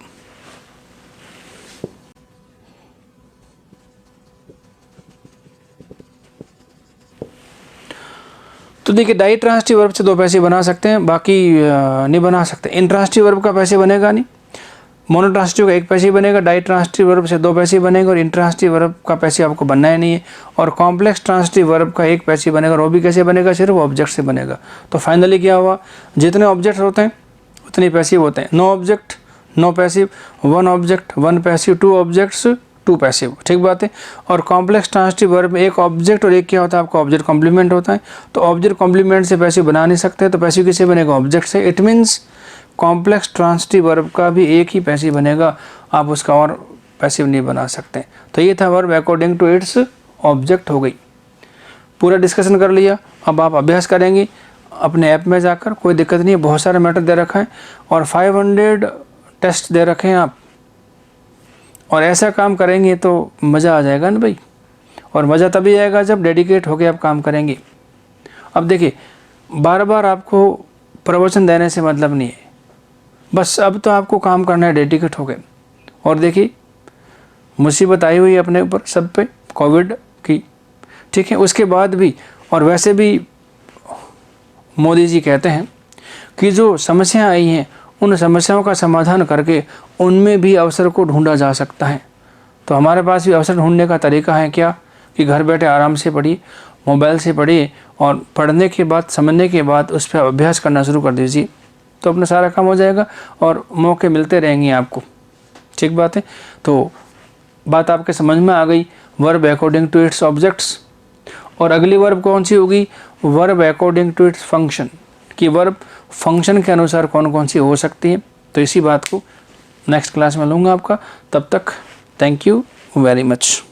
तो देखिए डाई ट्रांसिटिव वर्ब से 2 पैसिव बना सकते हैं, बाकी नहीं बना सकते। इंट्रांसिटिव वर्ब का पैसिव बनेगा नहीं, मोनोट्रांसिटिव का 1 पैसिव बनेगा, डाई ट्रांसिटिव वर्ब से 2 पैसिव बनेगा, और इंट्रांसिटिव वर्ब का पैसिव आपको बनना ही नहीं है। और कॉम्प्लेक्स ट्रांसिटिव वर्ब का 1 पैसिव बनेगा, और वो भी कैसे बनेगा, सिर्फ ऑब्जेक्ट से बनेगा। तो फाइनली क्या हुआ, जितने ऑब्जेक्ट होते हैं उतने पैसिव होते हैं। 9 object 9 passive, 1 object 1 passive, 2 objects 2 passive. ठीक बात है। और कॉम्प्लेक्स ट्रांसिटिव वर्ब में 1 ऑब्जेक्ट और 1 क्या होता है आपका, ऑब्जेक्ट कॉम्प्लीमेंट होता है। तो ऑब्जेक्ट कॉम्प्लीमेंट से पैसिव बना नहीं सकते, तो पैसिव किससे बनेगा, ऑब्जेक्ट से। It means complex transitive verb का भी एक ही पैसिव बनेगा, आप उसका और पैसिव नहीं बना सकते। तो ये था verb according to its object हो गई। पूरा डिस्कशन कर लिया। अब आप अभ्यास करेंगे अपने ऐप में जाकर, कोई दिक्कत नहीं है, बहुत सारे मैटर दे रखा है और 500 टेस्ट दे रखे हैं आप। और ऐसा काम करेंगे तो मज़ा आ जाएगा ना भाई। और मज़ा तभी आएगा जब डेडिकेट होकर आप काम करेंगे। अब देखिए बार बार आपको प्रवचन देने से मतलब नहीं है, बस अब तो आपको काम करना है डेडिकेट हो गए। और देखिए मुसीबत आई हुई है अपने ऊपर सब पे, कोविड की, ठीक है। उसके बाद भी और वैसे भी मोदी जी कहते हैं कि जो समस्याएं आई हैं उन समस्याओं का समाधान करके उनमें भी अवसर को ढूंढा जा सकता है। तो हमारे पास भी अवसर ढूंढने का तरीका है क्या, कि घर बैठे आराम से पढ़िए। मोबाइल से पढ़िए और पढ़ने के बाद, समझने के बाद उस पर अभ्यास करना शुरू कर दीजिए, तो अपना सारा काम हो जाएगा और मौके मिलते रहेंगे आपको। ठीक बात है। तो बात आपके समझ में आ गई, verb according to its objects. और अगली वर्ब कौन सी होगी? Verb according to its function, कि वर्ब फंक्शन के अनुसार कौन कौन सी हो सकती है। तो इसी बात को नेक्स्ट क्लास में लूँगा आपका। तब तक थैंक यू वेरी मच।